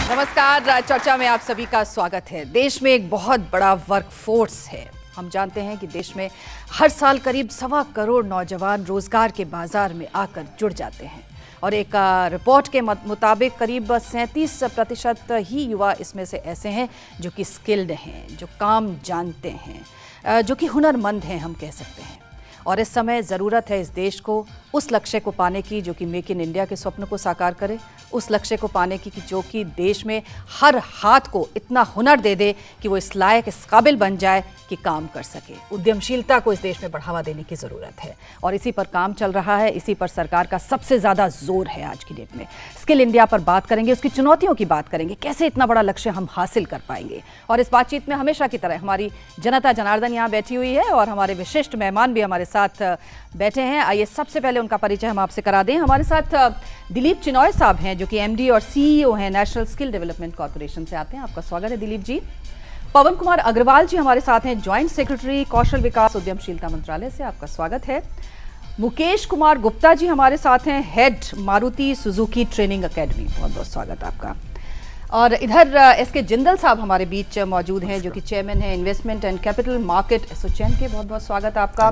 नमस्कार, चर्चा में आप सभी का स्वागत है। देश में एक बहुत बड़ा वर्कफोर्स है। हम जानते हैं कि देश में हर साल करीब 1.25 करोड़ नौजवान रोजगार के बाजार में आकर जुड़ जाते हैं और एक रिपोर्ट के मुताबिक करीब 37% ही युवा इसमें से ऐसे हैं जो कि स्किल्ड हैं, जो काम जानते हैं, जो कि हुनरमंद हैं, हम कह सकते हैं। और इस समय ज़रूरत है इस देश को उस लक्ष्य को पाने की जो कि मेक इन इंडिया के स्वप्न को साकार करे, उस लक्ष्य को पाने की कि जो कि देश में हर हाथ को इतना हुनर दे दे कि वो इस लायक, इस काबिल बन जाए कि काम कर सके। उद्यमशीलता को इस देश में बढ़ावा देने की ज़रूरत है और इसी पर काम चल रहा है, इसी पर सरकार का सबसे ज़्यादा जोर है आज की डेट में। स्किल इंडिया पर बात करेंगे, उसकी चुनौतियों की बात करेंगे, कैसे इतना बड़ा लक्ष्य हम हासिल कर पाएंगे। और इस बातचीत में हमेशा की तरह हमारी जनता जनार्दन यहाँ बैठी हुई है और हमारे विशिष्ट मेहमान भी हमारे साथ बैठे हैं। आइए सबसे पहले उनका परिचय हम आपसे करा दें। हमारे साथ दिलीप चिनॉय साहब हैं जो कि एमडी और सीईओ हैं, नेशनल स्किल डेवलपमेंट कॉर्पोरेशन से आते हैं। आपका स्वागत है दिलीप जी। पवन कुमार अग्रवाल जी हमारे साथ हैं, ज्वाइंट सेक्रेटरी कौशल विकास उद्यमशीलता मंत्रालय से। आपका स्वागत है। मुकेश कुमार गुप्ता जी हमारे साथ हैं, head Maruti Suzuki training academy. बहुत बहुत स्वागत आपका। और इधर एसके जिंदल साहब हमारे बीच मौजूद हैं जो कि चेयरमैन हैं investment and capital market association के। बहुत बहुत स्वागत आपका।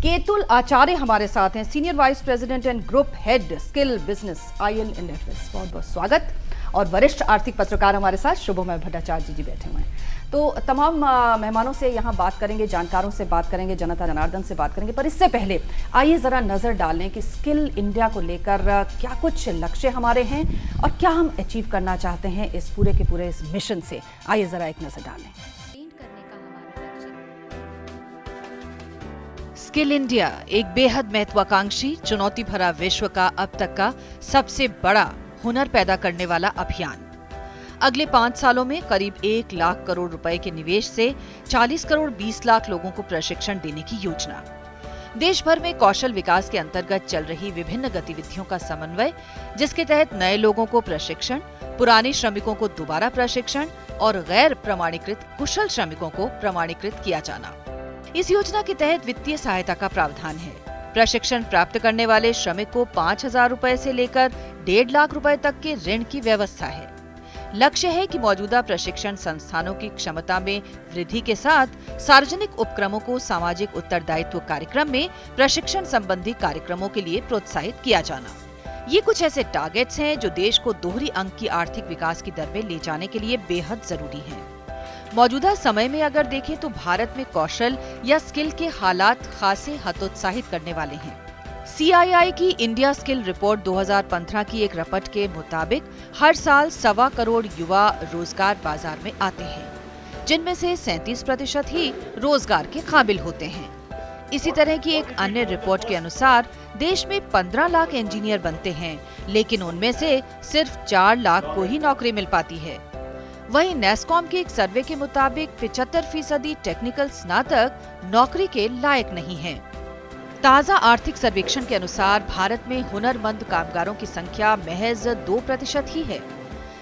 केतुल आचार्य हमारे साथ हैं, senior vice president and group head skill business IL industries. बहुत बहुत स्वागत। और वरिष्ठ आर्थिक पत्रकार हमारे साथ शुभमय भट्टाचार्य जी बैठे हुए हैं। तो तमाम मेहमानों से यहाँ बात करेंगे, जानकारों से बात करेंगे, जनता जनार्दन से बात करेंगे। पर इससे पहले आइए ज़रा नज़र डालें कि स्किल इंडिया को लेकर क्या कुछ लक्ष्य हमारे हैं और क्या हम अचीव करना चाहते हैं इस पूरे के पूरे इस मिशन से। आइए ज़रा एक नज़र डालें। स्किल इंडिया एक बेहद महत्वाकांक्षी, चुनौती भरा विश्व का अब तक का सबसे बड़ा हुनर पैदा करने वाला अभियान। अगले 5 सालों में करीब 1 लाख करोड़ रुपए के निवेश से 40 करोड़ 20 लाख लोगों को प्रशिक्षण देने की योजना। देश भर में कौशल विकास के अंतर्गत चल रही विभिन्न गतिविधियों का समन्वय, जिसके तहत नए लोगों को प्रशिक्षण, पुराने श्रमिकों को दोबारा प्रशिक्षण और गैर प्रमाणीकृत कुशल श्रमिकों को प्रमाणीकृत किया जाना। इस योजना के तहत वित्तीय सहायता का प्रावधान है। प्रशिक्षण प्राप्त करने वाले श्रमिक को 5,000 रुपए से लेकर 1.5 लाख रुपए तक के ऋण की व्यवस्था है। लक्ष्य है कि मौजूदा प्रशिक्षण संस्थानों की क्षमता में वृद्धि के साथ सार्वजनिक उपक्रमों को सामाजिक उत्तरदायित्व कार्यक्रम में प्रशिक्षण संबंधी कार्यक्रमों के लिए प्रोत्साहित किया जाना। ये कुछ ऐसे टारगेट्स हैं जो देश को दोहरी अंक की आर्थिक विकास की दर में ले जाने के लिए बेहद जरूरी हैं। मौजूदा समय में अगर देखें तो भारत में कौशल या स्किल के हालात खासे हतोत्साहित करने वाले हैं। CII की इंडिया स्किल रिपोर्ट 2015 की एक रपट के मुताबिक हर साल 1.25 करोड़ युवा रोजगार बाजार में आते हैं, जिनमें से 37% ही रोजगार के काबिल होते हैं। इसी तरह की एक अन्य रिपोर्ट के अनुसार देश में 15 लाख इंजीनियर बनते हैं, लेकिन उनमें से सिर्फ 4 लाख को ही नौकरी मिल पाती है। वहीं नेस्कॉम के एक सर्वे के मुताबिक 75% टेक्निकल स्नातक नौकरी के लायक नहीं हैं। ताज़ा आर्थिक सर्वेक्षण के अनुसार भारत में हुनरमंद कामगारों की संख्या महज 2% ही है।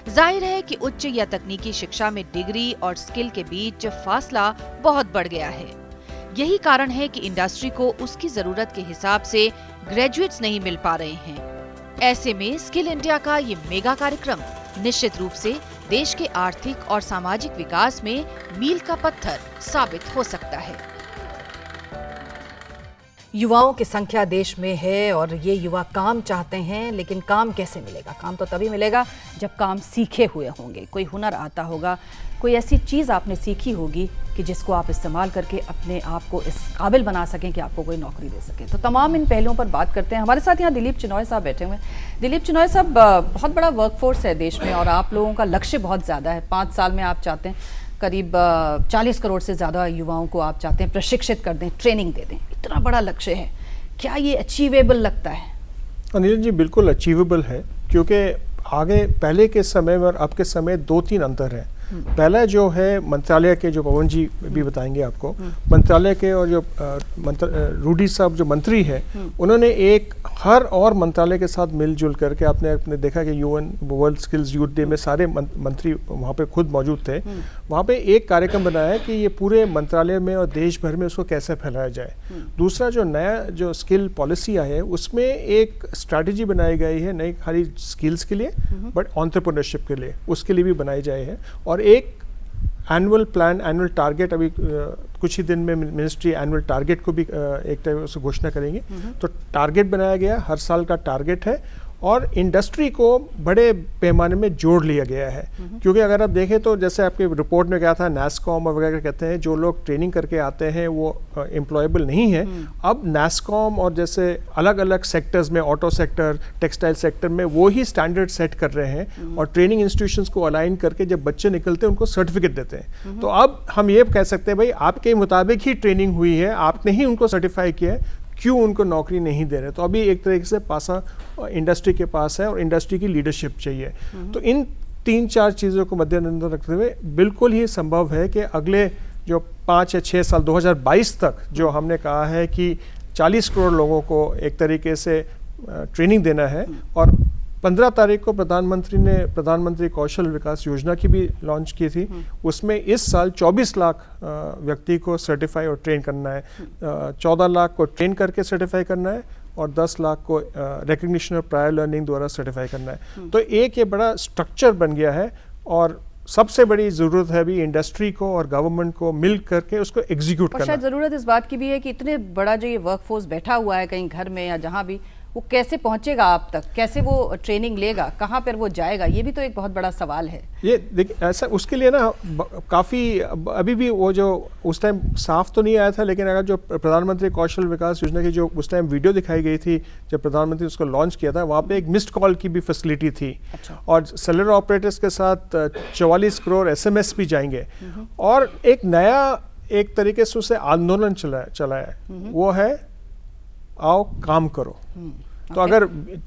जाहिर है कि उच्च या तकनीकी शिक्षा में डिग्री और स्किल के बीच फासला बहुत बढ़ गया है। यही कारण है कि इंडस्ट्री को उसकी जरूरत के हिसाब से ग्रेजुएट्स नहीं मिल पा रहे हैं। ऐसे में स्किल इंडिया का ये मेगा कार्यक्रम निश्चित रूप से देश के आर्थिक और सामाजिक विकास में मील का पत्थर साबित हो सकता है। युवाओं की संख्या देश में है और ये युवा काम चाहते हैं, लेकिन काम कैसे मिलेगा? काम तो तभी मिलेगा जब काम सीखे हुए होंगे, कोई हुनर आता होगा, कोई ऐसी चीज़ आपने सीखी होगी कि जिसको आप इस्तेमाल करके अपने आप को इस काबिल बना सकें कि आपको कोई नौकरी दे सके। तो तमाम इन पहलुओं पर बात करते हैं। हमारे साथ यहाँ दिलीप चिनॉय साहब बैठे हुए हैं। दिलीप चिनॉय साहब, बहुत बड़ा वर्कफोर्स है देश में और आप लोगों का लक्ष्य बहुत ज़्यादा है। 5 साल में आप चाहते हैं करीब 40 करोड़ से ज़्यादा युवाओं को आप चाहते हैं प्रशिक्षित कर दें, ट्रेनिंग दे दें। इतना बड़ा लक्ष्य है, क्या ये अचीवेबल लगता है? अनिल जी, बिल्कुल अचीवेबल है, क्योंकि आगे पहले के समय में और अब के समय 2-3 अंतर है। पहला जो है मंत्रालय के, जो पवन जी भी बताएंगे आपको, मंत्रालय के और जो रूडी साहब जो मंत्री है, उन्होंने एक हर और मंत्रालय के साथ मिलजुल करके, आपने देखा कि UN world skills youth day में सारे मंत्री वहाँ पे खुद मौजूद थे, वहाँ पे एक कार्यक्रम बनाया है कि ये पूरे मंत्रालय में और देश भर में उसको कैसे फैलाया जाए। दूसरा जो नया जो स्किल पॉलिसी आई है उसमें एक स्ट्रैटेजी बनाई गई है, नहीं खाली स्किल्स के लिए बट एंटरप्रेन्योरशिप के लिए, उसके लिए भी बनाई जाए है। और एक एनुअल प्लान, एनुअल टारगेट, अभी कुछ ही दिन में मिनिस्ट्री एनुअल टारगेट को भी एक टाइम से घोषणा करेंगे। तो टारगेट बनाया गया, हर साल का टारगेट है, और इंडस्ट्री को बड़े पैमाने में जोड़ लिया गया है। क्योंकि अगर आप देखें तो जैसे आपके रिपोर्ट में क्या था, नैस्कॉम और वगैरह कहते हैं जो लोग ट्रेनिंग करके आते हैं वो एम्प्लॉयबल नहीं है। अब नैस्कॉम और जैसे अलग अलग सेक्टर्स में, ऑटो सेक्टर, टेक्सटाइल सेक्टर में, वो ही स्टैंडर्ड सेट कर रहे हैं और ट्रेनिंग इंस्टीट्यूशंस को अलाइन करके जब बच्चे निकलते हैं उनको सर्टिफिकेट देते हैं। तो अब हम ये कह सकते हैं भाई आपके मुताबिक ही ट्रेनिंग हुई है, आपने ही उनको सर्टिफाई किया है, क्यों उनको नौकरी नहीं दे रहे। तो अभी एक तरीके से पासा इंडस्ट्री के पास है और इंडस्ट्री की लीडरशिप चाहिए। तो इन 3-4 चीज़ों को मद्देनजर रखते हुए बिल्कुल ही संभव है कि अगले जो 5 या 6 साल 2022 तक जो हमने कहा है कि 40 करोड़ लोगों को एक तरीके से ट्रेनिंग देना है, और 15 तारीख को प्रधानमंत्री ने प्रधानमंत्री कौशल विकास योजना की भी लॉन्च की थी। उसमें इस साल 24 लाख व्यक्ति को सर्टिफाई और ट्रेन करना है, 14 लाख को ट्रेन करके सर्टिफाई करना है और 10 लाख को रिकग्निशन और प्रायर लर्निंग द्वारा सर्टिफाई करना है। तो एक ये बड़ा स्ट्रक्चर बन गया है, और सबसे बड़ी ज़रूरत है भी इंडस्ट्री को और गवर्नमेंट को मिल करके उसको एग्जीक्यूट करना। शायद ज़रूरत इस बात की भी है कि इतने बड़ा जो ये वर्कफोर्स बैठा हुआ है कहीं घर में या जहाँ भी, वो कैसे पहुंचेगा आप तक, कैसे वो ट्रेनिंग लेगा, कहाँ पर वो जाएगा, ये भी तो एक बहुत बड़ा सवाल है। ये देखिए ऐसा उसके लिए ना काफ़ी अभी भी वो जो उस टाइम साफ तो नहीं आया था, लेकिन अगर जो प्रधानमंत्री कौशल विकास योजना की जो उस टाइम वीडियो दिखाई गई थी जब प्रधानमंत्री उसको लॉन्च किया था, वहाँ पे एक मिस्ड कॉल की भी फैसिलिटी थी। अच्छा। और सेलुलर ऑपरेटर्स के साथ 44 करोड़ SMS भी जाएंगे। और एक नया एक तरीके से उसे आंदोलन चला है, वो है आओ काम करो। तो अगर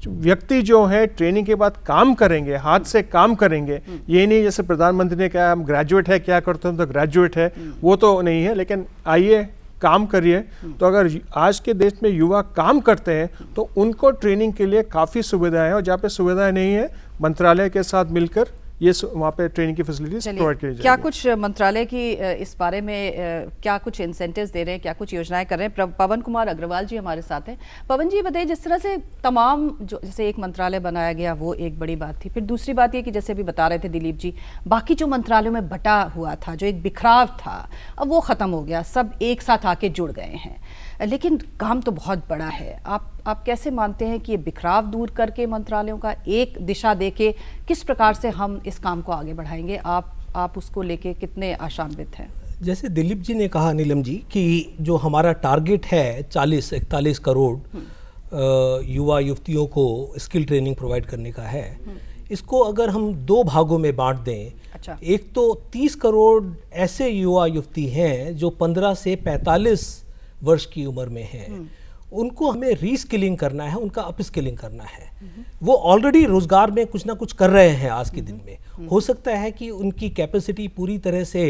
व्यक्ति जो है ट्रेनिंग के बाद काम करेंगे, हाथ से काम करेंगे, ये नहीं जैसे प्रधानमंत्री ने कहा हम ग्रेजुएट है, क्या करते हैं तो ग्रेजुएट है, वो तो नहीं है, लेकिन आइए काम करिए। तो अगर आज के देश में युवा काम करते हैं तो उनको ट्रेनिंग के लिए काफ़ी सुविधाएं हैं, और जहाँ पे सुविधाएं नहीं है मंत्रालय के साथ मिलकर ये वहाँ पे ट्रेनिंग की फैसिलिटीज प्रोवाइड की जाएगी। क्या कुछ मंत्रालय की इस बारे में क्या कुछ इंसेंटिव्स दे रहे हैं, क्या कुछ योजनाएं कर रहे हैं? पवन कुमार अग्रवाल जी हमारे साथ हैं। पवन जी बताइए, जिस तरह से तमाम जो जैसे एक मंत्रालय बनाया गया वो एक बड़ी बात थी, फिर दूसरी बात ये कि जैसे अभी बता रहे थे दिलीप जी, बाकी जो मंत्रालयों में बटा हुआ था, जो एक बिखराव था, अब वो ख़त्म हो गया, सब एक साथ आके जुड़ गए हैं, लेकिन काम तो बहुत बड़ा है। आप कैसे मानते हैं कि ये बिखराव दूर करके मंत्रालयों का एक दिशा देके किस प्रकार से हम इस काम को आगे बढ़ाएंगे? आप उसको लेके कितने आशान्वित हैं? जैसे दिलीप जी ने कहा, नीलम जी, कि जो हमारा टारगेट है 40-41 करोड़ युवा युवतियों को स्किल ट्रेनिंग प्रोवाइड करने का है, इसको अगर हम 2 भागों में बांट दें। अच्छा। एक तो 30 करोड़ ऐसे युवा युवती हैं जो 15 से 45 वर्ष की उम्र में हैं, उनको हमें रीस्किलिंग करना है, उनका अपस्किलिंग करना है। वो ऑलरेडी रोजगार में कुछ ना कुछ कर रहे हैं आज के दिन में। हो सकता है कि उनकी कैपेसिटी पूरी तरह से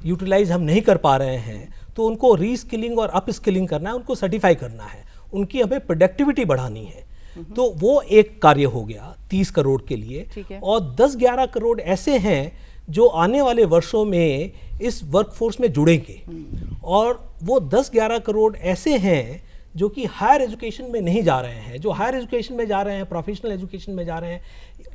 यूटिलाइज हम नहीं कर पा रहे हैं, तो उनको रीस्किलिंग और अपस्किलिंग करना है, उनको सर्टिफाई करना है, उनकी हमें प्रोडक्टिविटी बढ़ानी है। तो वो एक कार्य हो गया 30 करोड़ के लिए। और 10-11 करोड़ ऐसे हैं जो आने वाले वर्षों में इस वर्कफोर्स में जुड़ेंगे, और वो 10-11 करोड़ ऐसे हैं जो कि हायर एजुकेशन में नहीं जा रहे हैं, जो हायर एजुकेशन में जा रहे हैं, प्रोफेशनल एजुकेशन में जा रहे हैं।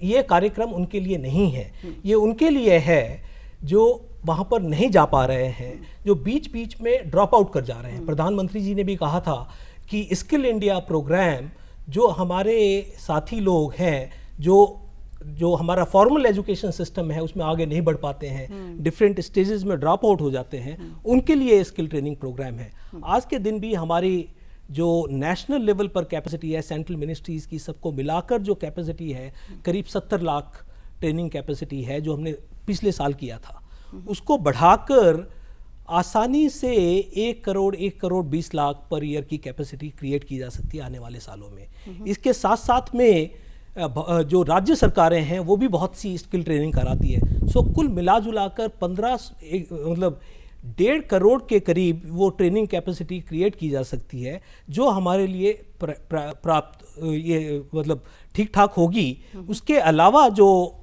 ये कार्यक्रम उनके लिए नहीं है, ये उनके लिए है जो वहाँ पर नहीं जा पा रहे हैं, जो बीच बीच में ड्रॉप आउट कर जा रहे हैं। प्रधानमंत्री जी ने भी कहा था कि स्किल इंडिया प्रोग्राम, जो हमारे साथी लोग हैं जो हमारा फॉर्मल एजुकेशन सिस्टम है उसमें आगे नहीं बढ़ पाते हैं, डिफरेंट स्टेजेस में ड्रॉप आउट हो जाते हैं, उनके लिए स्किल ट्रेनिंग प्रोग्राम है। आज के दिन भी हमारी जो नेशनल लेवल पर कैपेसिटी है, सेंट्रल मिनिस्ट्रीज की सबको मिलाकर जो कैपेसिटी है, करीब 70 लाख ट्रेनिंग कैपेसिटी है, जो हमने पिछले साल किया था, उसको बढ़ाकर आसानी से 1 करोड़ 20 लाख पर ईयर की कैपेसिटी क्रिएट की जा सकती है आने वाले सालों में। इसके साथ साथ में जो राज्य सरकारें हैं वो भी बहुत सी स्किल ट्रेनिंग कराती है। सो कुल मिला जुलाकर 1.5 करोड़ के करीब वो ट्रेनिंग कैपेसिटी क्रिएट की जा सकती है, जो हमारे लिए प्राप्त ये मतलब ठीक ठाक होगी। उसके अलावा जो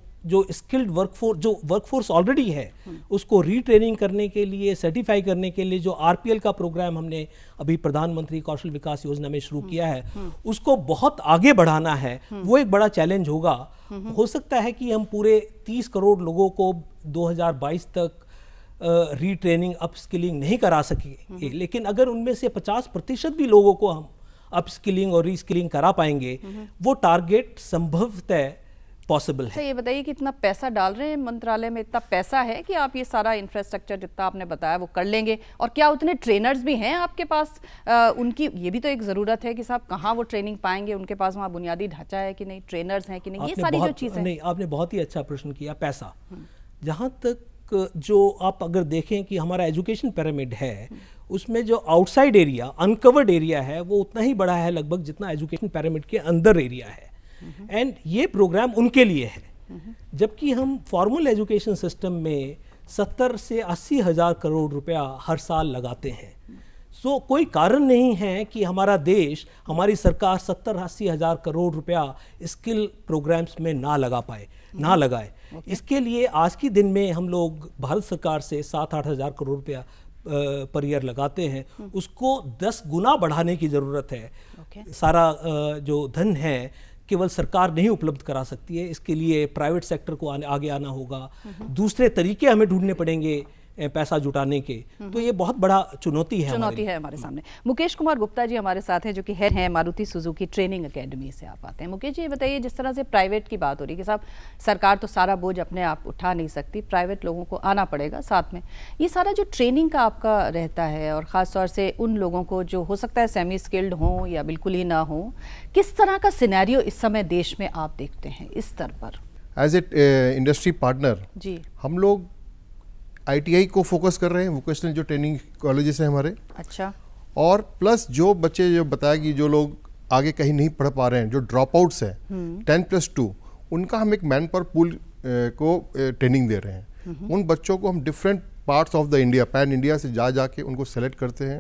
स्किल्ड वर्कफोर्स ऑलरेडी है उसको रीट्रेनिंग करने के लिए, सर्टिफाई करने के लिए जो आरपीएल का प्रोग्राम हमने अभी प्रधानमंत्री कौशल विकास योजना में शुरू किया है, उसको बहुत आगे बढ़ाना है। वो एक बड़ा चैलेंज होगा। हो सकता है कि हम पूरे 30 करोड़ लोगों को 2022 तक रीट्रेनिंग अपस्किलिंग नहीं करा सकेंगे, लेकिन अगर उनमें से 50% भी लोगों को हम अपस्किलिंग और रीस्किलिंग करा पाएंगे, वो टारगेट संभवतः पॉसिबल है। ये बताइए कि इतना पैसा डाल रहे हैं मंत्रालय में, इतना पैसा है कि आप ये सारा इंफ्रास्ट्रक्चर जितना आपने बताया वो कर लेंगे? और क्या उतने ट्रेनर्स भी हैं आपके पास? उनकी ये भी तो एक ज़रूरत है कि साहब कहाँ वो ट्रेनिंग पाएंगे, उनके पास वहाँ बुनियादी ढांचा है कि नहीं, ट्रेनर्स हैं कि नहीं, ये सारी जो चीज़ें। नहीं, आपने बहुत ही अच्छा प्रश्न किया। पैसा, जहाँ तक जो आप अगर देखें कि हमारा एजुकेशन पिरामिड है, उसमें जो आउटसाइड एरिया, अनकवर्ड एरिया है, वो उतना ही बड़ा है लगभग जितना एजुकेशन पिरामिड के अंदर एरिया है। एंड ये प्रोग्राम उनके लिए है। जबकि हम फॉर्मल एजुकेशन सिस्टम में 70 से 80 हज़ार करोड़ रुपया हर साल लगाते हैं। सो कोई कारण नहीं है कि हमारा देश, हमारी सरकार 70-80 हज़ार करोड़ रुपया स्किल प्रोग्राम्स में ना लगाए। इसके लिए आज के दिन में हम लोग भारत सरकार से 7-8 हज़ार करोड़ रुपया पर ईयर लगाते हैं। उसको 10 गुना बढ़ाने की ज़रूरत है। सारा जो धन है केवल सरकार नहीं उपलब्ध करा सकती है, इसके लिए प्राइवेट सेक्टर को आगे आना होगा, दूसरे तरीके हमें ढूंढने पड़ेंगे पैसा जुटाने के। तो ये बहुत बड़ा चुनौती है हमारे सामने। मुकेश कुमार गुप्ता जी हमारे साथ हैं, जो कि हेड हैं मारुति सुजुकी ट्रेनिंग एकेडमी से आप आते हैं। मुकेश जी, ये बताइए, जिस तरह से प्राइवेट की बात हो रही है कि साहब सरकार तो सारा बोझ अपने आप उठा नहीं सकती, प्राइवेट लोगों को आना पड़ेगा साथ में, ये सारा जो ट्रेनिंग का आपका रहता है, और ख़ास तौर से उन लोगों को जो हो सकता है सेमी स्किल्ड हों या बिल्कुल ही ना हो, किस तरह का सिनेरियो इस समय देश में आप देखते हैं इस स्तर पर? एज ए इंडस्ट्री पार्टनर जी, हम लोग आईटीआई को फोकस कर रहे हैं, वोकेशनल जो ट्रेनिंग कॉलेजेस हैं हमारे। अच्छा। और प्लस जो बच्चे जो बताया कि जो लोग आगे कहीं नहीं पढ़ पा रहे हैं, जो ड्रॉप आउट्स हैं 10+2, उनका हम एक मैन पावर पूल को ट्रेनिंग दे रहे हैं। उन बच्चों को हम different parts of the India, pan India से जाके उनको सेलेक्ट करते हैं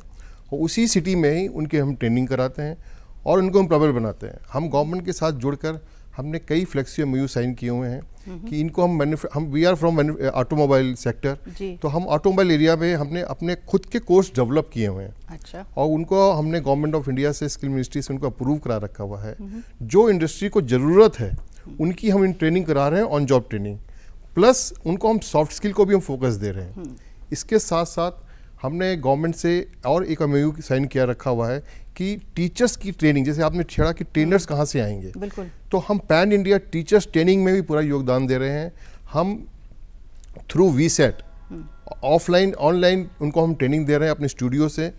और उसी सिटी में ही उनके हम ट्रेनिंग कराते हैं और उनको हम प्रबल बनाते हैं। हम गवर्नमेंट के साथ जुड़कर हमने कई फ्लेक्सी एमओयू साइन किए हुए हैं कि इनको हम we are from automobile sector, तो हम ऑटोमोबाइल एरिया में हमने अपने खुद के कोर्स डेवलप किए हुए हैं। अच्छा। और उनको हमने गवर्नमेंट ऑफ इंडिया से, स्किल मिनिस्ट्री से उनको अप्रूव करा रखा हुआ है। जो इंडस्ट्री को ज़रूरत है उनकी हम इन ट्रेनिंग करा रहे हैं, ऑन जॉब ट्रेनिंग, प्लस उनको हम सॉफ्ट स्किल को भी हम फोकस दे रहे हैं। इसके साथ साथ हमने गवर्नमेंट से और एक एमओयू साइन किया रखा हुआ है कि टीचर्स की ट्रेनिंग, जैसे आपने छेड़ा कि ट्रेनर्स कहाँ से आएंगे, बिल्कुल, तो हम पैन इंडिया टीचर्स ट्रेनिंग में भी पूरा योगदान दे रहे हैं। हम थ्रू वीसेट ऑफलाइन ऑनलाइन उनको हम ट्रेनिंग दे रहे हैं अपने स्टूडियो से,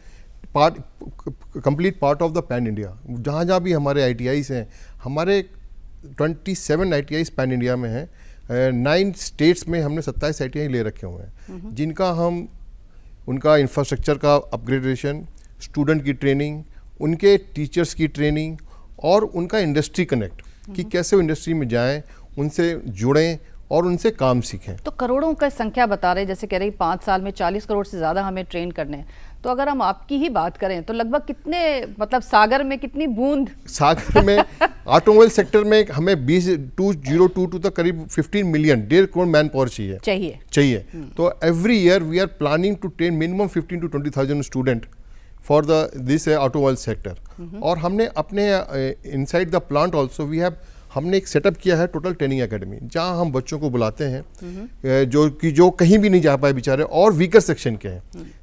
complete part of the pan India. जहाँ जहाँ भी हमारे आईटीआईज हैं, हमारे 27 आईटीआईज पैन इंडिया में हैं, 9 स्टेट्स में हमने 27 आईटीआई ले रखे हुए हैं, जिनका हम उनका इंफ्रास्ट्रक्चर का अपग्रेडेशन, स्टूडेंट की ट्रेनिंग, उनके टीचर्स की ट्रेनिंग और उनका इंडस्ट्री कनेक्ट, कि कैसे वो इंडस्ट्री में जाएं, उनसे जुड़ें और उनसे काम सीखें। तो करोड़ों का संख्या बता रहे, जैसे कह रही 5 साल में 40 करोड़ से ज़्यादा हमें ट्रेन करने हैं। तो अगर हम आपकी ही बात करें तो लगभग कितने, मतलब सागर में कितनी बूंद? सागर में ऑटोमोबाइल सेक्टर में हमें 2022 तक करीब 15 मिलियन, 1.5 करोड़ मैन पावर चाहिए। तो every year we are planning to train minimum 15 to 20,000 student for this automobile sector. और हमने अपने inside the plant also we have, हमने एक सेटअप किया है टोटल ट्रेनिंग एकेडमी, जहां हम बच्चों को बुलाते हैं जो कहीं भी नहीं जा पाए बेचारे और वीकर सेक्शन के हैं।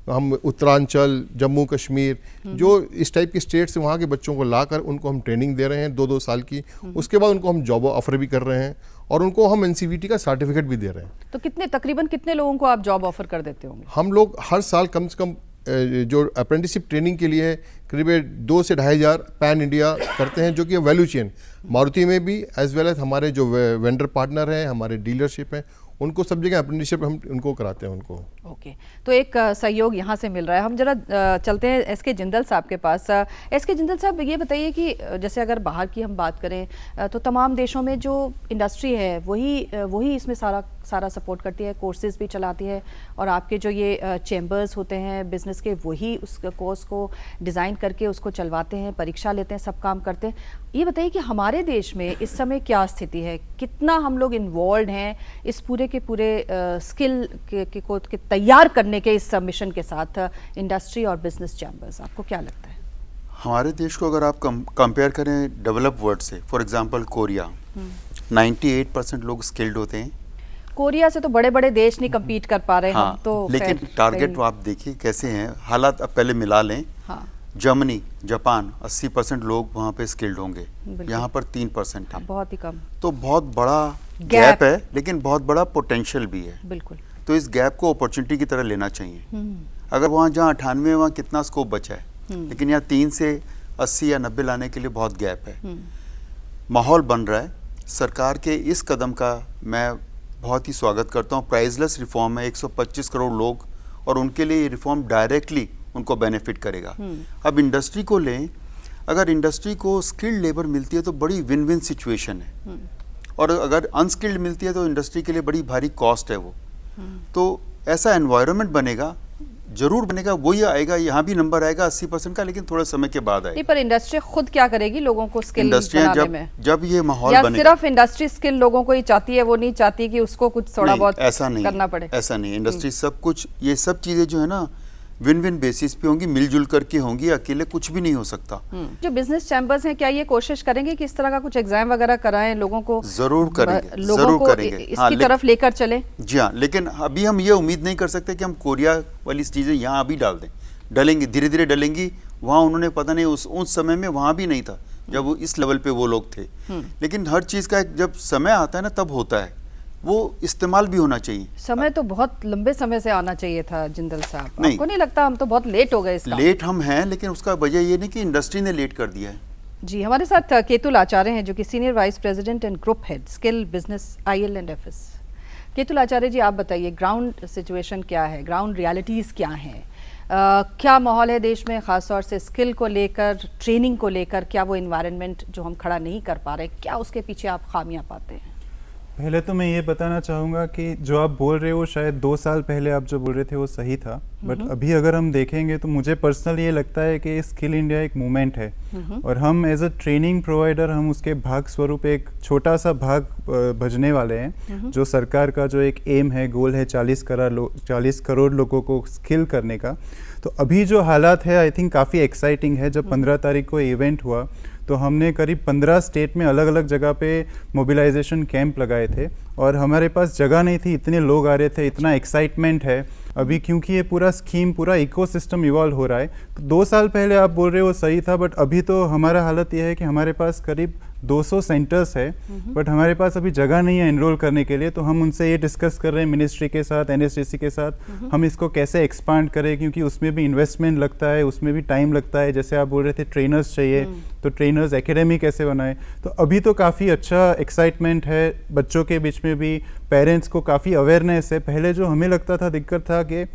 हम उत्तरांचल, जम्मू कश्मीर, जो इस टाइप के स्टेट से वहाँ के बच्चों को लाकर उनको हम ट्रेनिंग दे रहे हैं 2-2 साल की। उसके बाद उनको हम जॉब ऑफर भी कर रहे हैं और उनको हम एनसीवीटी का सर्टिफिकेट भी दे रहे हैं। तो तकरीबन कितने लोगों को आप जॉब ऑफर कर देते होंगे? हम लोग हर साल कम से कम जो अप्रेंटिसशिप ट्रेनिंग के लिए करीब 2 से 2,500 पैन इंडिया करते हैं, जो कि वैल्यू चेन मारुति में भी एज वेल एज हमारे जो वेंडर पार्टनर हैं, हमारे डीलरशिप हैं, उनको सब जगह अप्रेंटिसशिप हम उनको कराते हैं उनको। ओके, तो एक सहयोग यहाँ से मिल रहा है। हम जरा चलते हैं एसके जिंदल साहब के पास। एसके जिंदल साहब, ये बताइए कि जैसे अगर बाहर की हम बात करें तो तमाम देशों में जो इंडस्ट्री है वही इसमें सारा सपोर्ट करती है, कोर्सेज भी चलाती है, और आपके जो ये चैम्बर्स होते हैं बिजनेस के, वही उस कोर्स को डिज़ाइन करके उसको चलवाते हैं, परीक्षा लेते हैं, सब काम करते हैं। ये बताइए कि हमारे देश में इस समय क्या स्थिति है, कितना हम लोग इन्वॉल्व हैं इस पूरे के पूरे स्किल को तैयार करने के इस मिशन के साथ, इंडस्ट्री और बिजनेस चैम्बर्स, आपको क्या लगता है? हमारे देश को अगर आप कंपेयर करें डेवलप वर्ल्ड से, फॉर एग्जांपल कोरिया, 98% लोग स्किल्ड होते हैं। कोरिया से तो बड़े बड़े देश नहीं कम्पीट कर पा रहे। हाँ, हम तो लेकिन टारगेट आप देखिए कैसे हैं हालात, अब पहले मिला लें। हाँ, जर्मनी, जापान 80% लोग वहाँ पे स्किल्ड होंगे, यहाँ पर 3% है, बहुत ही कम। तो बहुत बड़ा गैप है, लेकिन बहुत बड़ा पोटेंशियल भी है। बिल्कुल। तो इस गैप को अपॉर्चुनिटी की तरह लेना चाहिए। अगर वहाँ जहाँ 98 वहाँ कितना स्कोप बचा है, लेकिन यहाँ 3 से 80 या 90 लाने के लिए बहुत गैप है। माहौल बन रहा है। सरकार के इस कदम का मैं बहुत ही स्वागत करता हूँ। प्राइसलेस रिफॉर्म है, 125 करोड़ लोग, और उनके लिए ये रिफॉर्म डायरेक्टली उनको बेनिफिट करेगा। अब इंडस्ट्री को लें, अगर इंडस्ट्री को स्किल्ड लेबर मिलती है तो बड़ी विन विन सिचुएशन है, और अगर अनस्किल्ड मिलती है तो इंडस्ट्री के लिए बड़ी भारी कॉस्ट है वो। तो ऐसा एनवायरनमेंट बनेगा, जरूर बनेगा, वही आएगा, यहाँ भी नंबर आएगा 80% का, लेकिन थोड़े समय के बाद आएगा। पर इंडस्ट्री खुद क्या करेगी लोगों को स्किल बनाने में? जब ये माहौल या बनेगा, सिर्फ इंडस्ट्री स्किल लोगों को ही चाहती है, वो नहीं चाहती कि उसको कुछ थोड़ा बहुत करना पड़े? ऐसा नहीं, इंडस्ट्री सब कुछ, ये सब चीजें जो है ना विन विन बेसिस पे होंगी, मिलजुल करके होंगी, अकेले कुछ भी नहीं हो सकता। जो बिजनेस चैम्बर्स हैं, क्या ये कोशिश करेंगे कि इस तरह का कुछ एग्जाम वगैरह कराएं, लोगों को? जरूर करेंगे, लोगों जरूर को करेंगे, इसकी तरफ लेकर चले। जी हाँ, लेकिन अभी हम ये उम्मीद नहीं कर सकते कि हम कोरिया वाली चीजें यहाँ अभी डाल दें। डलेंगी, धीरे धीरे डलेंगी। वहाँ उन्होंने पता नहीं उस समय में वहाँ भी नहीं था जब वो इस लेवल पे वो लोग थे। लेकिन हर चीज का एक जब समय आता है ना, तब होता है, वो इस्तेमाल भी होना चाहिए। समय तो बहुत लंबे समय से आना चाहिए था जिंदल साहब। नहीं, आपको नहीं लगता हम तो बहुत लेट हो गए इसका? लेट हम हैं, लेकिन उसका वजह ये नहीं कि इंडस्ट्री ने लेट कर दिया है। जी, हमारे साथ केतुल आचार्य हैं, जो कि senior vice president and group head skill business IL&FS। Ketul Acharya ji, आप बताइए ग्राउंड सिचुएशन क्या है, ग्राउंड रियलिटीज़ क्या हैं? क्या माहौल है देश में, ख़ासतौर से स्किल को लेकर, ट्रेनिंग को लेकर? क्या वो इन्वायरमेंट जो हम खड़ा नहीं कर पा रहे, क्या उसके पीछे आप खामियां पाते हैं? पहले तो मैं ये बताना चाहूँगा कि जो आप बोल रहे हो शायद 2 साल पहले आप जो बोल रहे थे वो सही था, बट अभी अगर हम देखेंगे तो मुझे पर्सनली ये लगता है कि स्किल इंडिया एक मूवमेंट है, और हम एज अ ट्रेनिंग प्रोवाइडर हम उसके भाग स्वरूप एक छोटा सा भाग भजने वाले हैं। जो सरकार का जो एक एम है, गोल है 40 करोड़ लोगों को स्किल करने का। तो अभी जो हालात है आई थिंक काफ़ी एक्साइटिंग है। जब 15 तारीख को इवेंट हुआ तो हमने करीब 15 स्टेट में अलग अलग जगह पे मोबिलाइजेशन कैंप लगाए थे, और हमारे पास जगह नहीं थी, इतने लोग आ रहे थे, इतना एक्साइटमेंट है अभी, क्योंकि ये पूरा स्कीम, पूरा इकोसिस्टम इवॉल्व हो रहा है। तो 2 साल पहले आप बोल रहे हो सही था, बट अभी तो हमारा हालत ये है कि हमारे पास करीब 200 सेंटर्स है, बट हमारे पास अभी जगह नहीं है एनरोल करने के लिए। तो हम उनसे ये डिस्कस कर रहे हैं मिनिस्ट्री के साथ, NSDC के साथ, हम इसको कैसे एक्सपांड करें, क्योंकि उसमें भी इन्वेस्टमेंट लगता है, उसमें भी टाइम लगता है। जैसे आप बोल रहे थे ट्रेनर्स चाहिए, तो ट्रेनर्स एकेडमी कैसे बनाए। तो अभी तो काफ़ी अच्छा एक्साइटमेंट है, बच्चों के बीच में भी, पेरेंट्स को काफ़ी अवेयरनेस है। पहले जो हमें लगता था दिक्कत था कि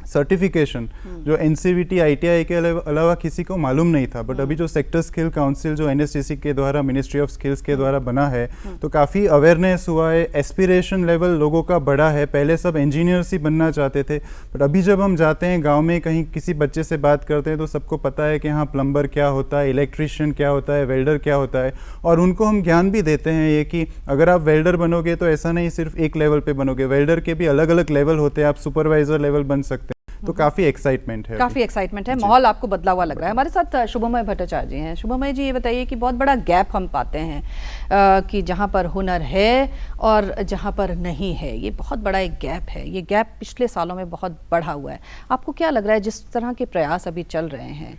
सर्टिफिकेशन जो NCVT ITI के अलावा किसी को मालूम नहीं था, बट अभी जो सेक्टर स्किल काउंसिल जो NSDC के द्वारा, मिनिस्ट्री ऑफ स्किल्स के द्वारा बना है, तो काफ़ी अवेयरनेस हुआ है, एस्पिरेशन लेवल लोगों का बढ़ा है। पहले सब इंजीनियर्स ही बनना चाहते थे, बट अभी जब हम जाते हैं गांव में, कहीं किसी बच्चे से बात करते हैं, तो सबको पता है कि हाँ प्लम्बर क्या होता है, इलेक्ट्रिशियन क्या होता है, वेल्डर क्या होता है। और उनको हम ज्ञान भी देते हैं ये कि अगर आप वेल्डर बनोगे तो ऐसा नहीं सिर्फ एक लेवल पे बनोगे, वेल्डर के भी अलग अलग लेवल होते हैं, आप सुपरवाइजर लेवल बन सकते हैं। तो काफ़ी एक्साइटमेंट है, काफ़ी एक्साइटमेंट है, माहौल आपको बदला हुआ लग रहा है। हमारे साथ शुभमय भट्टाचार्य जी हैं। शुभमय जी, ये बताइए कि बहुत बड़ा गैप हम पाते हैं कि जहाँ पर हुनर है और जहाँ पर नहीं है, ये बहुत बड़ा एक गैप है। ये गैप पिछले सालों में बहुत बढ़ा हुआ है। आपको क्या लग रहा है, जिस तरह के प्रयास अभी चल रहे हैं,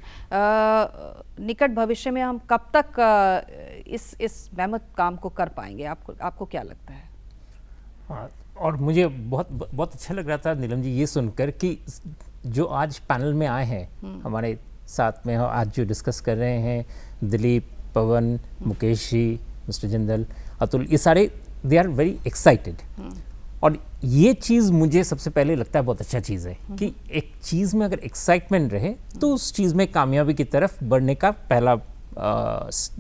निकट भविष्य में हम कब तक इस मेहनत काम को कर पाएंगे? आपको क्या लगता है? हाँ, और मुझे बहुत अच्छा लग रहा था नीलम जी ये सुनकर कि जो आज पैनल में आए हैं हमारे साथ में, आज जो डिस्कस कर रहे हैं, दिलीप, पवन, मुकेश जी, मिस्टर जिंदल, अतुल, ये सारे दे आर वेरी एक्साइटेड। और ये चीज़ मुझे सबसे पहले लगता है बहुत अच्छा चीज़ है कि एक चीज़ में अगर एक्साइटमेंट रहे तो उस चीज़ में कामयाबी की तरफ बढ़ने का पहला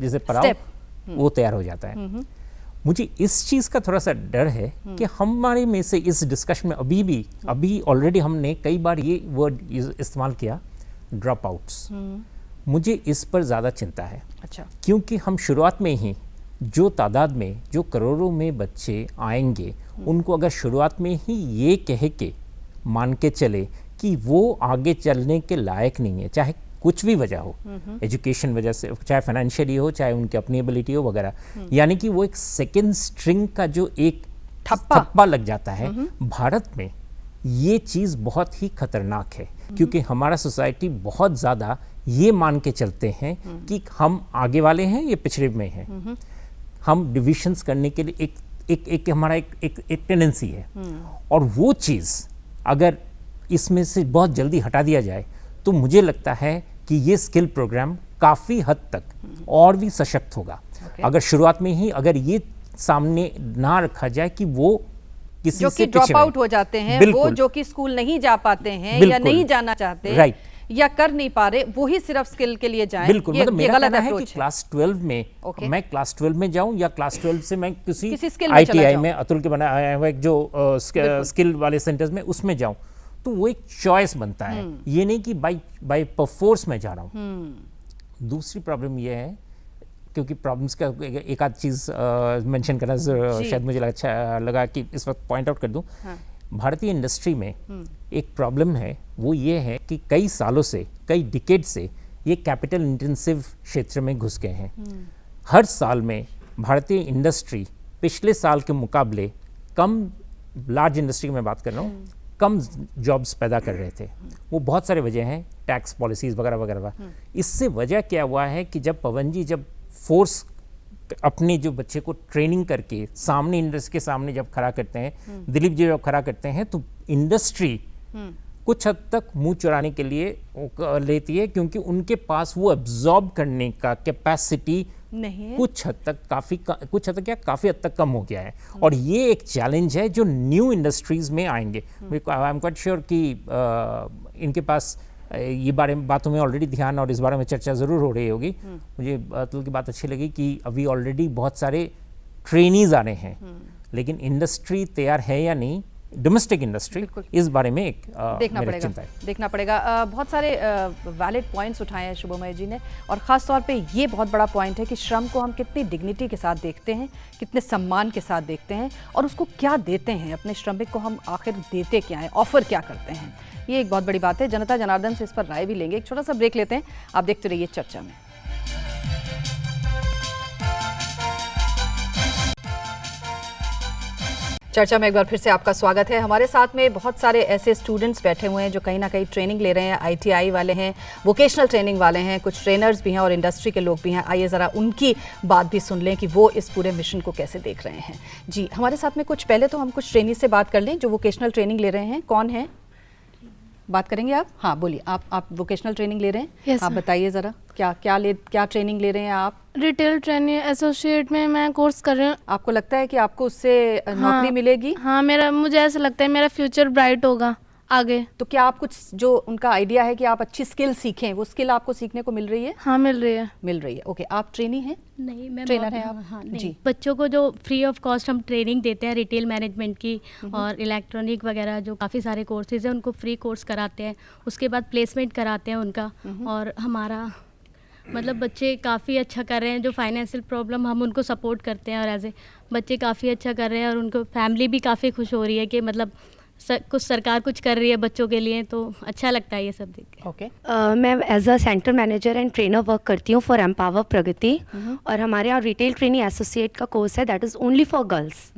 जैसे पड़ाव वो तैयार हो जाता है। मुझे इस चीज़ का थोड़ा सा डर है कि हमारे में से इस डिस्कशन में अभी ऑलरेडी हमने कई बार ये वर्ड इस्तेमाल किया, ड्रॉप आउट्स। मुझे इस पर ज़्यादा चिंता है। अच्छा। क्योंकि हम शुरुआत में ही जो तादाद में जो करोड़ों में बच्चे आएंगे उनको अगर शुरुआत में ही ये कह के मान के चले कि वो आगे चलने के लायक नहीं है, चाहे कुछ भी वजह हो, एजुकेशन वजह से, चाहे फाइनेंशियली हो, चाहे उनकी अपनी एबिलिटी हो वगैरह, यानी कि वो एक सेकेंड स्ट्रिंग का जो एक ठप्पा लग जाता है। भारत में ये चीज़ बहुत ही खतरनाक है क्योंकि हमारा सोसाइटी बहुत ज़्यादा ये मान के चलते हैं कि हम आगे वाले हैं, ये पिछड़े में हैं। हम डिविजन्स करने के लिए एक हमारा एक टेंडेंसी है, और वो चीज़ अगर इसमें से बहुत जल्दी हटा दिया जाए तो मुझे लगता है कि ये स्किल प्रोग्राम काफ़ी हद तक और भी सशक्त होगा। अगर शुरुआत में ही अगर ये सामने ना रखा जाए कि वो किसी जो कि ड्रॉप आउट हो जाते हैं, वो जो कि स्कूल नहीं जा पाते हैं या नहीं जाना चाहते, राइट, या कर नहीं पा रहे, वो ही सिर्फ स्किल के लिए जाएं। बिल्कुल, मतलब मेरा कहना है कि है। क्लास 12 में मैं क्लास 12 में जाऊं या क्लास 12 से मैं किसी ITI में अतुल के बनाया हुआ एक जो स्किल वाले सेंटर्स में उसमें जाऊं, तो वो एक चॉइस बनता है, ये नहीं कि बाय परफोर्स में जा रहा हूं। दूसरी प्रॉब्लम ये है, क्योंकि प्रॉब्लम्स का एक आध चीज़ मेंशन करना शायद मुझे अच्छा लगा कि इस वक्त पॉइंट आउट कर दूं। भारतीय इंडस्ट्री में एक प्रॉब्लम है, वो ये है कि कई सालों से, कई डिकेड से ये कैपिटल इंटेंसिव क्षेत्र में घुस गए हैं। हर साल में भारतीय इंडस्ट्री पिछले साल के मुकाबले कम, लार्ज इंडस्ट्री की मैं बात कर रहा हूँ, कम जॉब्स पैदा कर रहे थे। वो बहुत सारे वजह हैं, टैक्स पॉलिसीज़ वगैरह वगैरह। इससे वजह क्या हुआ है कि जब पवन जी जब फोर्स अपने जो बच्चे को ट्रेनिंग करके सामने इंडस्ट्री के सामने जब खड़ा करते हैं, दिलीप जी जब खड़ा करते हैं, तो इंडस्ट्री कुछ हद तक मुंह चुराने के लिए लेती है, क्योंकि उनके पास वो एब्जॉर्ब करने का कैपेसिटी नहीं है। कुछ हद तक काफ़ी हद तक कम हो गया है। और ये एक चैलेंज है जो न्यू इंडस्ट्रीज में आएंगे। आई एम क्वाइट श्योर कि इनके पास ये बातों में ऑलरेडी ध्यान और इस बारे में चर्चा ज़रूर हो रही होगी। मुझे अतुल की बात अच्छी लगी कि अभी ऑलरेडी बहुत सारे ट्रेनीज आ रहे हैं, लेकिन इंडस्ट्री तैयार है या नहीं, डोमेस्टिक इंडस्ट्री, इस बारे में एक देखना पड़ेगा। बहुत सारे वैलिड पॉइंट्स उठाए हैं शुभमय जी ने, और ख़ास तौर पे ये बहुत बड़ा पॉइंट है कि श्रम को हम कितनी डिग्निटी के साथ देखते हैं, कितने सम्मान के साथ देखते हैं, और उसको क्या देते हैं, अपने श्रमिक को हम आखिर देते क्या हैं, ऑफर क्या करते हैं, ये एक बहुत बड़ी बात है। जनता जनार्दन से इस पर राय भी लेंगे। एक छोटा सा ब्रेक लेते हैं, आप देखते रहिए चर्चा में। चर्चा में एक बार फिर से आपका स्वागत है। हमारे साथ में बहुत सारे ऐसे स्टूडेंट्स बैठे हुए हैं जो कहीं ना कहीं ट्रेनिंग ले रहे हैं, ITI वाले हैं, वोकेशनल ट्रेनिंग वाले हैं, कुछ ट्रेनर्स भी हैं और इंडस्ट्री के लोग भी हैं। आइए ज़रा उनकी बात भी सुन लें कि वो इस पूरे मिशन को कैसे देख रहे हैं। जी, हमारे साथ में कुछ, पहले तो हम कुछ ट्रेनी से बात कर लें जो वोकेशनल ट्रेनिंग ले रहे हैं। कौन है, बात करेंगे आप? हाँ बोलिए, आप वोकेशनल ट्रेनिंग ले रहे हैं? yes, आप बताइए ज़रा क्या ट्रेनिंग ले रहे हैं आप? रिटेल ट्रेनिंग एसोसिएट में मैं कोर्स कर रही हूँ। आपको लगता है कि आपको उससे नौकरी मिलेगी? हाँ, मुझे ऐसा लगता है मेरा फ्यूचर ब्राइट होगा आगे। तो क्या आप कुछ, जो उनका आइडिया है कि आप अच्छी स्किल सीखें, वो स्किल आपको सीखने को मिल रही है? हाँ, मिल रही है। ओके, आप ट्रेनी हैं? नहीं, मैं ट्रेनर हैं आप? हाँ, नहीं। जी, बच्चों को जो फ्री ऑफ कॉस्ट हम ट्रेनिंग देते हैं रिटेल मैनेजमेंट की और इलेक्ट्रॉनिक वगैरह, जो काफ़ी सारे कोर्सेज हैं उनको फ्री कोर्स कराते हैं, उसके बाद प्लेसमेंट कराते हैं उनका। और हमारा मतलब बच्चे काफ़ी अच्छा कर रहे हैं, जो फाइनेंशियल प्रॉब्लम हम उनको सपोर्ट करते हैं, और एज ए बच्चे काफ़ी अच्छा कर रहे हैं, और उनको फैमिली भी काफ़ी खुश हो रही है कि मतलब कुछ सरकार कुछ कर रही है बच्चों के लिए, तो अच्छा लगता है ये सब देख के। ओके, मैं as a centre manager and trainer work करती हूँ फॉर एम्पावर प्रगति, और हमारे यहाँ रिटेल ट्रेनिंग एसोसिएट का कोर्स है, that is only for girls.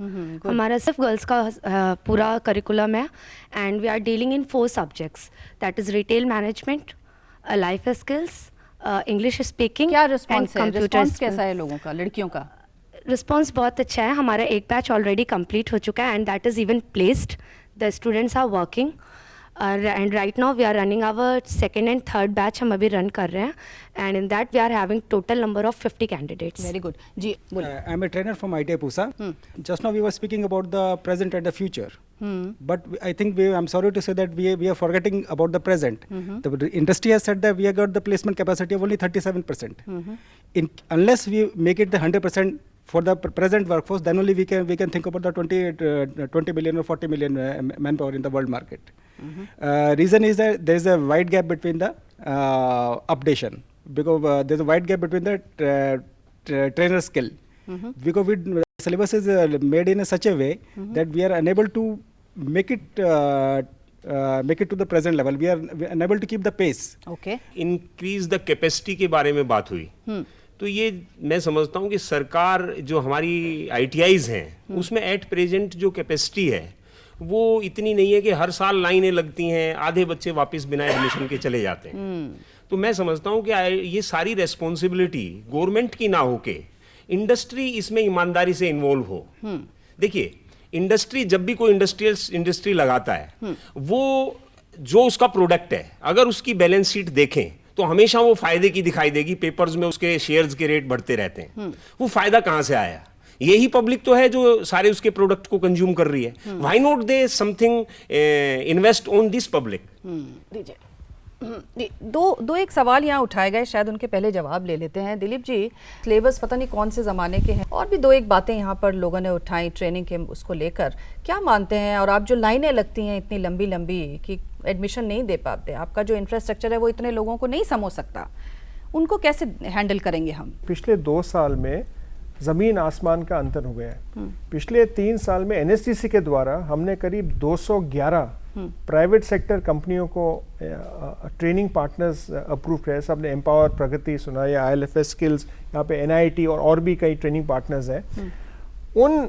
हमारा सिर्फ गर्ल्स का पूरा करिकुलम है, and we are dealing in 4 subjects, that is retail management, life skills, English speaking. क्या रिस्पॉन्स है? रिस्पॉन्स कैसा है लोगों का, लड़कियों का? रिस्पॉन्स बहुत अच्छा है। हमारा एक बैच ऑलरेडी कंप्लीट हो चुका है, and that is even placed, the students are working. And right now we are running our second and third batch हम अभी रन कर रहे हैं and in that we are having total number of 50 candidates. Very good. जी बोलिए. I am a trainer from ITI Pusa. Just now we were speaking about the present and the future. But I think I'm sorry to say that we are forgetting about the present. The industry has said that we have got the placement capacity of only 37%. Unless we make it the 100% for the present workforce, then only we can think about the 20 million or 40 million manpower in the world market. Reason is that there is a wide gap between the updation, because there is a wide gap between the trainer skill. Because the syllabus is made in such a way that we are unable to make it to the present level. We are unable to keep the pace. Okay. Increase the capacity के बारे में बात हुई. तो ये मैं समझता हूँ कि सरकार जो हमारी ITIs हैं उसमें एट प्रेजेंट जो कैपेसिटी है वो इतनी नहीं है कि हर साल लाइनें लगती हैं, आधे बच्चे वापस बिना एडमिशन के चले जाते हैं. तो मैं समझता हूँ कि ये सारी रेस्पॉन्सिबिलिटी गवर्नमेंट की ना होके इंडस्ट्री इसमें ईमानदारी से इन्वॉल्व हो. देखिए, इंडस्ट्री जब भी कोई इंडस्ट्री लगाता है वो जो उसका प्रोडक्ट है अगर उसकी बैलेंस शीट देखें तो हमेशा वो फायदे की दिखाई देगी. पेपर्स में उसके शेयर्स के रेट बढ़ते रहते हैं. वो फायदा कहां से आया? यही पब्लिक तो है जो सारे उसके प्रोडक्ट को कंज्यूम कर रही है. Why not they something invest on this public. दीजिए. दो एक सवाल यहाँ उठाए गए, शायद उनके पहले जवाब ले लेते हैं. दिलीप जी, सिलेबस पता नहीं कौन से ज़माने के हैं, और भी दो एक बातें यहाँ पर लोगों ने उठाई ट्रेनिंग के उसको लेकर. क्या मानते हैं? और आप जो लाइनें लगती हैं इतनी लंबी लंबी कि एडमिशन नहीं दे पाते, आपका जो इंफ्रास्ट्रक्चर है वो इतने लोगों को नहीं समझ सकता, उनको कैसे हैंडल करेंगे हम? पिछले 2 साल में ज़मीन आसमान का अंतर हो गया है. पिछले 3 साल में NSDC के द्वारा हमने करीब 211 प्राइवेट सेक्टर कंपनियों को ट्रेनिंग पार्टनर्स अप्रूव किया है. सबने एम्पावर, प्रगति सुना या ILFS स्किल्स, यहाँ पे NIT और भी कई ट्रेनिंग पार्टनर्स हैं. उन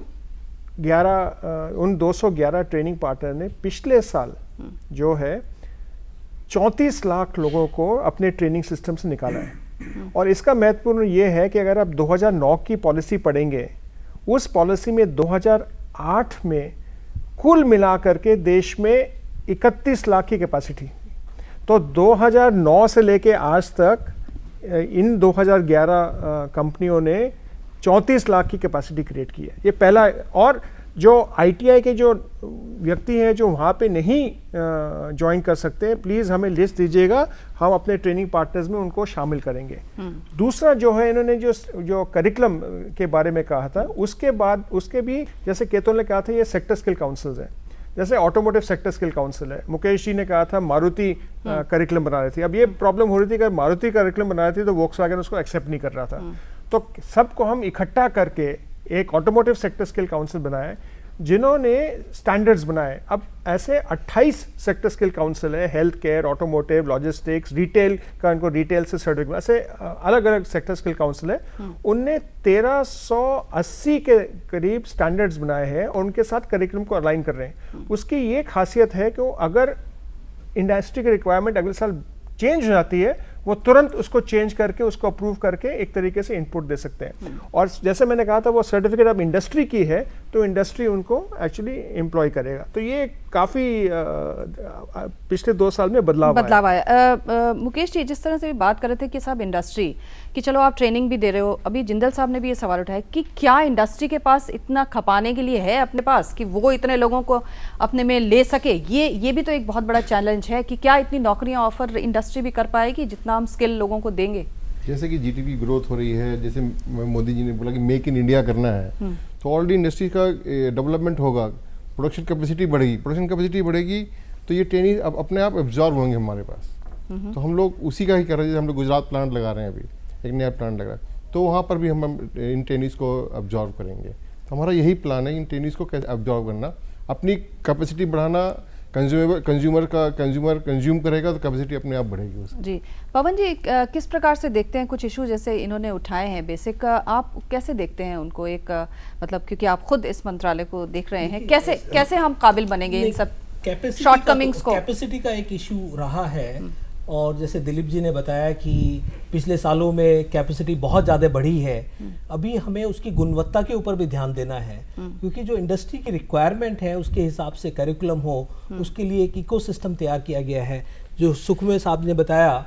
211 ट्रेनिंग पार्टनर ने पिछले साल जो है 34 लाख लोगों को अपने ट्रेनिंग सिस्टम से निकाला है. और इसका महत्वपूर्ण ये है कि अगर आप 2009 की पॉलिसी पढ़ेंगे, उस पॉलिसी में 2008 में कुल मिला करके देश में 31 लाख की कैपेसिटी. तो 2009 से लेके आज तक इन 2011 कंपनियों ने 34 लाख की कैपेसिटी क्रिएट की है. ये पहला. और जो ITI के जो व्यक्ति हैं जो वहाँ पे नहीं ज्वाइन कर सकते, प्लीज़ हमें लिस्ट दीजिएगा, हम अपने ट्रेनिंग पार्टनर्स में उनको शामिल करेंगे. दूसरा जो है, इन्होंने जो करिकुलम के बारे में कहा था, उसके बाद उसके भी जैसे केतुल ने कहा था, ये सेक्टर स्किल काउंसिल्स हैं. जैसे ऑटोमोटिव सेक्टर स्किल काउंसिल है. मुकेश जी ने कहा था मारुति करिकुलम बना रही थी. अब ये प्रॉब्लम हो रही थी कि मारुति करिकुलम बना रही थी तो वोक्सवैगन उसको एक्सेप्ट नहीं कर रहा था. तो सबको हम इकट्ठा करके एक ऑटोमोटिव सेक्टर स्किल काउंसिल बनाया जिन्होंने स्टैंडर्ड्स बनाए. अब ऐसे 28 सेक्टर स्किल काउंसिल है, health care, automotive, logistics, retail का, इनको रिटेल से सर्टिफिकेट, ऐसे अलग अलग सेक्टर स्किल काउंसिल है. उनने 1380 के करीब स्टैंडर्ड्स बनाए हैं और उनके साथ करिकुलम को अलाइन कर रहे हैं. उसकी ये खासियत है कि अगर इंडस्ट्री की रिक्वायरमेंट अगले साल चेंज हो जाती है, वो तुरंत उसको चेंज करके उसको अप्रूव करके एक तरीके से इनपुट दे सकते हैं. और जैसे मैंने कहा था, वो सर्टिफिकेट अब इंडस्ट्री की है तो इंडस्ट्री उनको एक्चुअली एम्प्लॉय करेगा. तो ये काफ़ी पिछले 2 साल में बदलाव आया. मुकेश जी, जिस तरह से भी बात कर रहे थे कि साहब इंडस्ट्री कि चलो आप ट्रेनिंग भी दे रहे हो, अभी जिंदल साहब ने भी ये सवाल उठाया कि क्या इंडस्ट्री के पास इतना खपाने के लिए है अपने पास कि वो इतने लोगों को अपने में ले सके? ये भी तो एक बहुत बड़ा चैलेंज है कि क्या इतनी नौकरियां ऑफर इंडस्ट्री भी कर पाएगी जितना हम स्किल लोगों को देंगे? जैसे कि GDP ग्रोथ हो रही है, जैसे मोदी जी ने बोला कि मेक इन इंडिया करना है, तो ऑलरेडी इंडस्ट्री का डेवलपमेंट होगा, प्रोडक्शन कैपेसिटी बढ़ेगी, तो ये ट्रेनिंग अब अपने आप एब्जॉर्ब होंगे हमारे पास. तो हम लोग उसी का ही कर रहे हैं. हम लोग गुजरात प्लांट लगा रहे हैं, अभी एक नया प्लांट लगा, तो वहाँ पर भी हम इन ट्रेनिंग्स को एब्जॉर्ब करेंगे. तो हमारा यही प्लान है, इन ट्रेनिंग्स को कैसे एब्जॉर्ब करना, अपनी कैपेसिटी बढ़ाना. कंज्यूमर कंज्यूम करेगा तो कैपेसिटी अपने आप बढ़ेगी उसकी. जी पवन जी, किस प्रकार से देखते हैं कुछ इशू जैसे इन्होंने उठाए हैं बेसिक, आप कैसे देखते हैं उनको? एक मतलब क्योंकि आप खुद इस मंत्रालय को देख रहे हैं, कैसे हम काबिल बनेंगे इन सब शॉर्टकमिंग्स को? कैपेसिटी का एक इशू रहा है और जैसे दिलीप जी ने बताया कि पिछले सालों में कैपेसिटी बहुत ज़्यादा बढ़ी है, अभी हमें उसकी गुणवत्ता के ऊपर भी ध्यान देना है, क्योंकि जो इंडस्ट्री की रिक्वायरमेंट है उसके हिसाब से करिकुलम हो, उसके लिए एक इकोसिस्टम तैयार किया गया है। जो सुखमय साहब ने बताया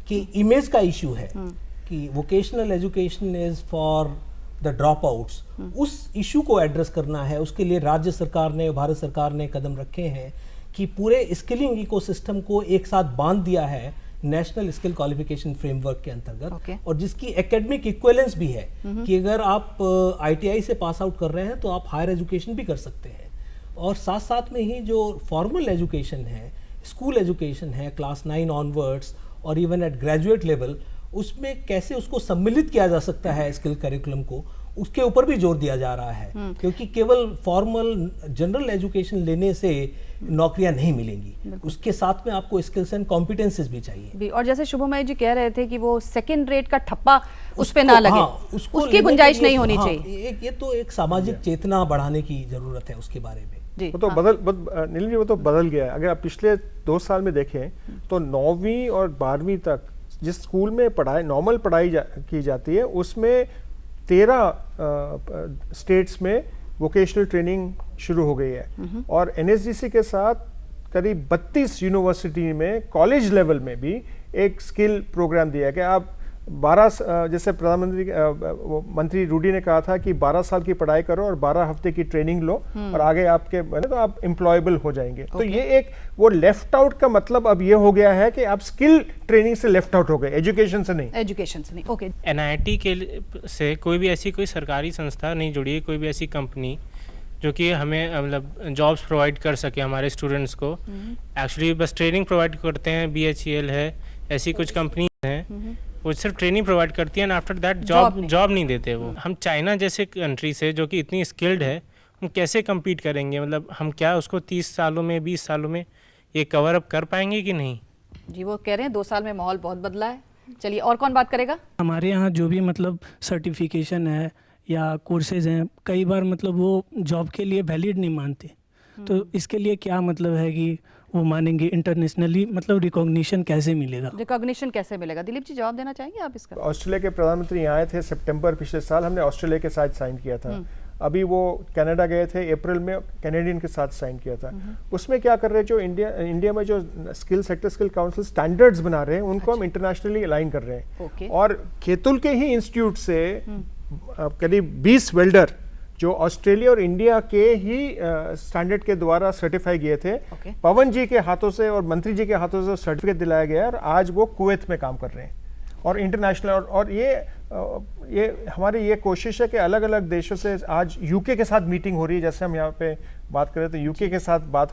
कि इमेज का इशू है कि vocational education is for the drop outs, उस इशू को एड्रेस करना है। उसके लिए राज्य सरकार ने, भारत सरकार ने कदम रखे हैं कि पूरे स्किलिंग इकोसिस्टम को एक साथ बांध दिया है नेशनल स्किल क्वालिफिकेशन फ्रेमवर्क के अंतर्गत, और जिसकी एकेडमिक इक्विवेलेंस भी है कि अगर आप ITI से पास आउट कर रहे हैं तो आप हायर एजुकेशन भी कर सकते हैं। और साथ साथ में ही जो फॉर्मल एजुकेशन है, स्कूल एजुकेशन है, क्लास 9 ऑनवर्ड्स और इवन एट ग्रेजुएट लेवल, उसमें कैसे उसको सम्मिलित किया जा सकता है स्किल करिकुलम को, उसके ऊपर भी जोर दिया जा रहा है, क्योंकि केवल फॉर्मल जनरल एजुकेशन लेने से नौकरियां नहीं मिलेंगी, उसके साथ में आपको स्किल्स एंड कॉम्पिटेंसेस भी चाहिए। और जैसे शुभमय जी कह रहे थे कि वो सेकंड रेट का ठप्पा उस पे ना लगे, उसकी गुंजाइश नहीं होनी चाहिए। ये तो एक सामाजिक चेतना बढ़ाने की जरूरत है उसके बारे में। वो तो नीलम जी वो तो बदल गया है। अगर आप पिछले 2 साल में देखें तो 9वीं और 12वीं तक जिस स्कूल में पढ़ाई नॉर्मल पढ़ाई की जाती है उसमें 13 स्टेट्स में वोकेशनल ट्रेनिंग शुरू हो गई है, और NSDC के साथ करीब 32 यूनिवर्सिटी में कॉलेज लेवल में भी एक स्किल प्रोग्राम दिया कि आप 12 जैसे मंत्री रूडी ने कहा था कि 12 साल की पढ़ाई करो और 12 हफ्ते की ट्रेनिंग लो और आगे आपके बने तो आप एम्प्लॉयबल हो जाएंगे। तो ये एक वो लेफ्ट आउट का मतलब अब ये हो गया है कि आप स्किल ट्रेनिंग से लेफ्ट आउट हो गए, एजुकेशन से नहीं। ओके। NIT के से कोई भी ऐसी कोई सरकारी संस्था नहीं जुड़ी है, कोई भी ऐसी कंपनी जो कि हमें मतलब जॉब्स प्रोवाइड कर सके हमारे स्टूडेंट्स को। एक्चुअली बस ट्रेनिंग प्रोवाइड करते हैं, BHEL है, ऐसी कुछ कंपनी हैं वो सिर्फ ट्रेनिंग प्रोवाइड करती है एंड आफ्टर दैट जॉब नहीं देते वो। हम चाइना जैसे कंट्री से जो कि इतनी स्किल्ड है, हम कैसे कम्पीट करेंगे? मतलब हम क्या उसको 30 सालों में 20 सालों में ये कवर अप कर पाएंगे कि नहीं? जी वो कह रहे हैं 2 साल में माहौल बहुत बदला है। चलिए और कौन बात करेगा? हमारे यहाँ जो भी मतलब सर्टिफिकेशन है या कोर्सेज हैं, कई बार मतलब वो जॉब के लिए वैलिड नहीं मानते, तो इसके लिए क्या मतलब है कि वो मानेंगे इंटरनेशनली, मतलब रिकॉग्निशन कैसे मिलेगा? दिलीप जी जवाब देना चाहेंगे आप इसका? ऑस्ट्रेलिया के प्रधानमंत्री आए थे सितंबर पिछले साल, हमने ऑस्ट्रेलिया के साथ साइन किया था। अभी वो कनाडा गए थे, अप्रैल में कैनेडियन के साथ साइन किया था। उसमें क्या कर रहे हैं, जो इंडिया में जो skill sector skill council standards बना रहे हैं उनको हम इंटरनेशनली अलाइन कर रहे हैं। और खेतुल के ही इंस्टीट्यूट से करीब 20 वेल्डर जो ऑस्ट्रेलिया और इंडिया के ही स्टैंडर्ड के द्वारा सर्टिफाई किए थे, पवन जी के हाथों से और मंत्री जी के हाथों से सर्टिफिकेट दिलाया गया और आज वो कुवैत में काम कर रहे हैं और इंटरनेशनल। और ये हमारी ये कोशिश है कि अलग अलग देशों से, आज यूके के साथ मीटिंग हो रही है, जैसे हम यहाँ पे बात कर रहे थे, यूके के साथ बात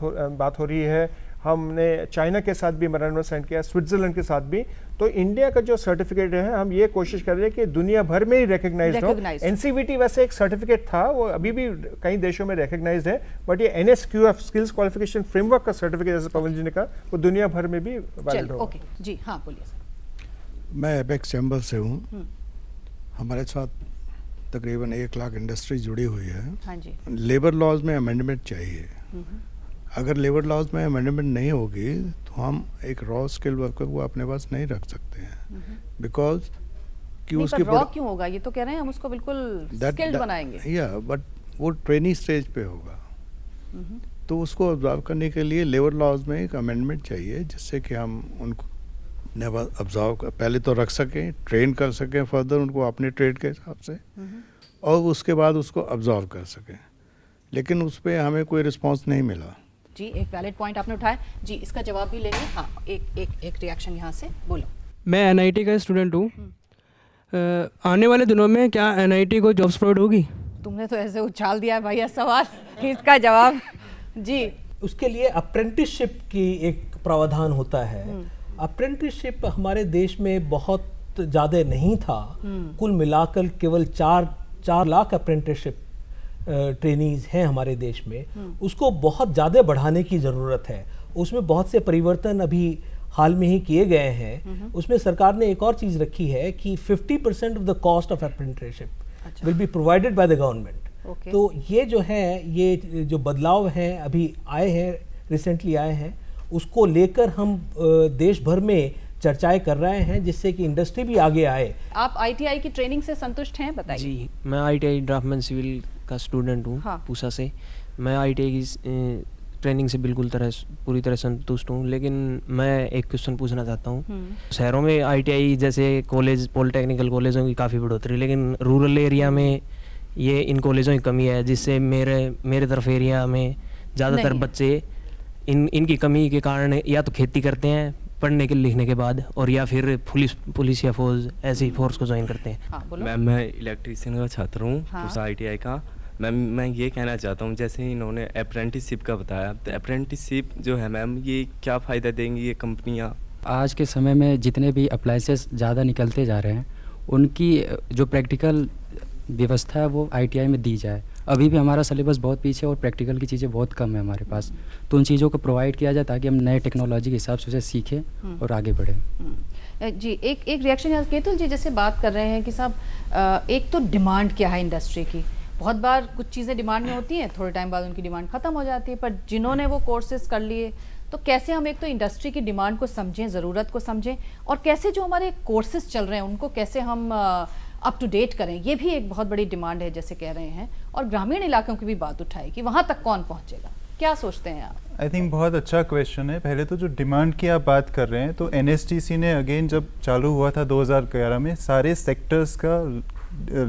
हो रही है, हमने चाइना के साथ भी मेमोरेंडम साइन किया, स्विट्जरलैंड के साथ भी। तो इंडिया का जो सर्टिफिकेट है, हम ये कोशिश कर रहे हैं कि दुनिया भर में ही रिकॉग्नाइज्ड हो। NCVT वैसे एक सर्टिफिकेट था, वो अभी भी कई देशों में रिकॉग्नाइज्ड है, बट ये NSQF स्किल्स क्वालिफिकेशन फ्रेमवर्क का सर्टिफिकेट, जैसे पवन जी ने कहा, वो दुनिया भर में भी वैलिड होगा। ओके जी, हाँ बोलिए। मैं एपेक्स चैम्बर से हूँ। हमारे साथ तकरीबन 1 लाख इंडस्ट्री जुड़ी हुई है। हाँ जी। लेबर लॉज में अमेंडमेंट चाहिए। अगर लेबर लॉज में अमेंडमेंट नहीं होगी तो हम एक रॉ स्किल वर्कर को अपने पास नहीं रख सकते हैं, बिकॉज कि उसकी रॉ क्यों होगा? ये तो कह रहे हैं हम उसको बिल्कुल स्किल्ड बनाएंगे। या बट वो ट्रेनिंग स्टेज पे होगा, तो उसको ऑब्जर्व करने के लिए लेबर लॉज में एक अमेंडमेंट चाहिए जिससे कि हम उनको ऑब्जर्व पहले तो रख सकें, ट्रेन कर सकें फर्दर उनको अपने ट्रेड के हिसाब से, और उसके बाद उसको ऑब्जर्व कर सकें। लेकिन उस पर हमें कोई रिस्पांस नहीं मिला। जी एक वैलिड पॉइंट आपने उठाया जी, इसका जवाब भी लेंगे। हाँ एक रिएक्शन यहाँ से बोलो। मैं NIT का स्टूडेंट हूँ। आने वाले दिनों में क्या NIT को जॉब्स प्रोवाइड होगी? तुमने तो ऐसे उछाल दिया भैया सवाल, इसका जवाब जी। उसके लिए अप्रेंटिसशिप की एक प्रावधान होता है। अप्रेंटिसशिप हमारे देश में बहुत ज़्यादा नहीं था, कुल मिलाकर केवल 4 लाख अप्रेंटिसशिप ट्रेनीज हैं हमारे देश में। उसको बहुत ज़्यादा बढ़ाने की ज़रूरत है। उसमें बहुत से परिवर्तन अभी हाल में ही किए गए हैं। उसमें सरकार ने एक और चीज़ रखी है कि 50% of the cost of apprenticeship will be provided by the government. तो ये जो है, ये जो बदलाव हैं अभी आए हैं, रिसेंटली आए हैं, उसको लेकर हम देश भर में चर्चाएं कर रहे हैं, जिससे कि इंडस्ट्री भी आगे आए। आप ITI की ट्रेनिंग से संतुष्ट हैं, बताइए। जी, मैं ITI ड्राफ्टमैन सिविल का स्टूडेंट हूँ। हाँ। पूसा से। मैं ITI की ट्रेनिंग से पूरी तरह संतुष्ट हूँ, लेकिन मैं एक क्वेश्चन पूछना चाहता हूँ। शहरों में ITI जैसे कॉलेज, पॉलिटेक्निकल कॉलेजों की काफ़ी बढ़ोतरी, लेकिन रूरल एरिया में ये इन कॉलेजों की कमी है, जिससे मेरे तरफ एरिया में ज़्यादातर बच्चे इनकी कमी के कारण या तो खेती करते हैं पढ़ने के लिखने के बाद, और या फिर पुलिस या फौज ऐसी फोर्स को ज्वाइन करते हैं। मैम, मैं इलेक्ट्रीशियन का छात्र हूँ, पूसा ITI का। मैम, मैं ये कहना चाहता हूँ, जैसे इन्होंने अप्रेंटिसशिप का बताया, तो अप्रेंटिसशिप जो है मैम, ये क्या फ़ायदा देंगी ये कंपनियाँ? आज के समय में जितने भी अप्लायंसेस ज़्यादा निकलते जा रहे हैं, उनकी जो प्रैक्टिकल व्यवस्था है वो ITI में दी जाए। अभी भी हमारा सिलेबस बहुत पीछे और प्रैक्टिकल की चीज़ें बहुत कम है हमारे पास, तो उन चीज़ों को प्रोवाइड किया जाए ताकि हम नए टेक्नोलॉजी के हिसाब से उसे सीखें और आगे बढ़ें। जी, एक रिएक्शन है केतुल जी, जैसे बात कर रहे हैं कि साहब एक तो डिमांड क्या है इंडस्ट्री की। बहुत बार कुछ चीज़ें डिमांड में होती हैं, थोड़े टाइम बाद उनकी डिमांड ख़त्म हो जाती है, पर जिन्होंने वो कोर्सेज कर लिए, तो कैसे हम एक तो इंडस्ट्री की डिमांड को समझें, ज़रूरत को समझें, और कैसे जो हमारे कोर्सेज चल रहे हैं उनको कैसे हम अप टू डेट करें, ये भी एक बहुत बड़ी डिमांड है जैसे कह रहे हैं। और ग्रामीण इलाकों की भी बात उठाई कि वहाँ तक कौन पहुँचेगा, क्या सोचते हैं आप? आई थिंक बहुत अच्छा क्वेश्चन है। पहले तो जो डिमांड की आप बात कर रहे हैं, तो NSTC ने अगेन जब चालू हुआ था 2011 में, सारे सेक्टर्स का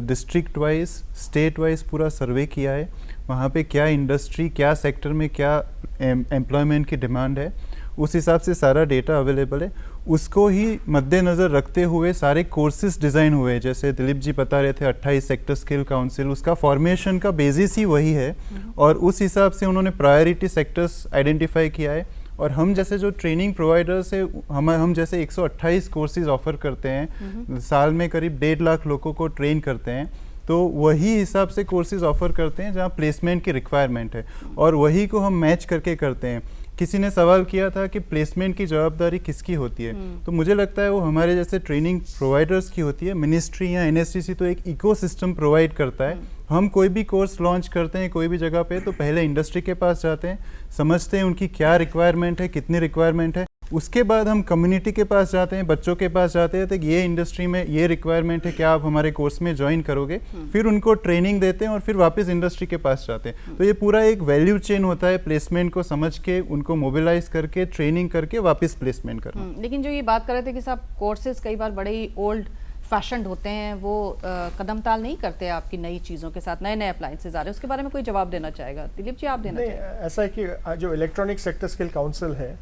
डिस्ट्रिक्ट वाइज, स्टेट वाइज पूरा सर्वे किया है। वहाँ पे क्या इंडस्ट्री, क्या सेक्टर में क्या एम्प्लॉयमेंट की डिमांड है, उस हिसाब से सारा डेटा अवेलेबल है। उसको ही मद्देनज़र रखते हुए सारे कोर्सेज डिज़ाइन हुए। जैसे दिलीप जी बता रहे थे 28 सेक्टर स्किल काउंसिल, उसका फॉर्मेशन का बेसिस ही वही है, और उस हिसाब से उन्होंने प्रायोरिटी सेक्टर्स आइडेंटिफाई किया है। और हम जैसे जो ट्रेनिंग प्रोवाइडर्स है, हम जैसे 128 कोर्सेज ऑफर करते हैं, साल में करीब 1.5 लाख लोगों को ट्रेन करते हैं, तो वही हिसाब से कोर्सेज ऑफर करते हैं जहाँ प्लेसमेंट की रिक्वायरमेंट है, और वही को हम मैच करके करते हैं। किसी ने सवाल किया था कि प्लेसमेंट की जवाबदारी किसकी होती है, तो मुझे लगता है वो हमारे जैसे ट्रेनिंग प्रोवाइडर्स की होती है। मिनिस्ट्री या NSTC तो एक इकोसिस्टम प्रोवाइड करता है। हम कोई भी कोर्स लॉन्च करते हैं कोई भी जगह पे, तो पहले इंडस्ट्री के पास जाते हैं, समझते हैं उनकी क्या रिक्वायरमेंट है, कितनी रिक्वायरमेंट है, उसके बाद हम कम्युनिटी के पास जाते हैं, बच्चों के पास जाते हैं, तो ये इंडस्ट्री में ये रिक्वायरमेंट है, क्या आप हमारे कोर्स में ज्वाइन करोगे? फिर उनको ट्रेनिंग देते हैं और फिर वापस इंडस्ट्री के पास जाते हैं। तो ये पूरा एक वैल्यू चेन होता है, प्लेसमेंट को समझ के, उनको मोबिलाइज करके, ट्रेनिंग करके वापस प्लेसमेंट करना। लेकिन जो ये बात कर रहे थे कि साहब कोर्सेज कई बार बड़े ही ओल्ड फैशन होते हैं, वो कदम ताल नहीं करते आपकी नई चीज़ों के साथ, नए नए अप्लायंसेज आ रहे हैं, उसके बारे में कोई जवाब देना चाहेगा? दिलीप जी, आप देना चाहेंगे? ऐसा है कि जो इलेक्ट्रॉनिक सेक्टर स्किल काउंसिल है,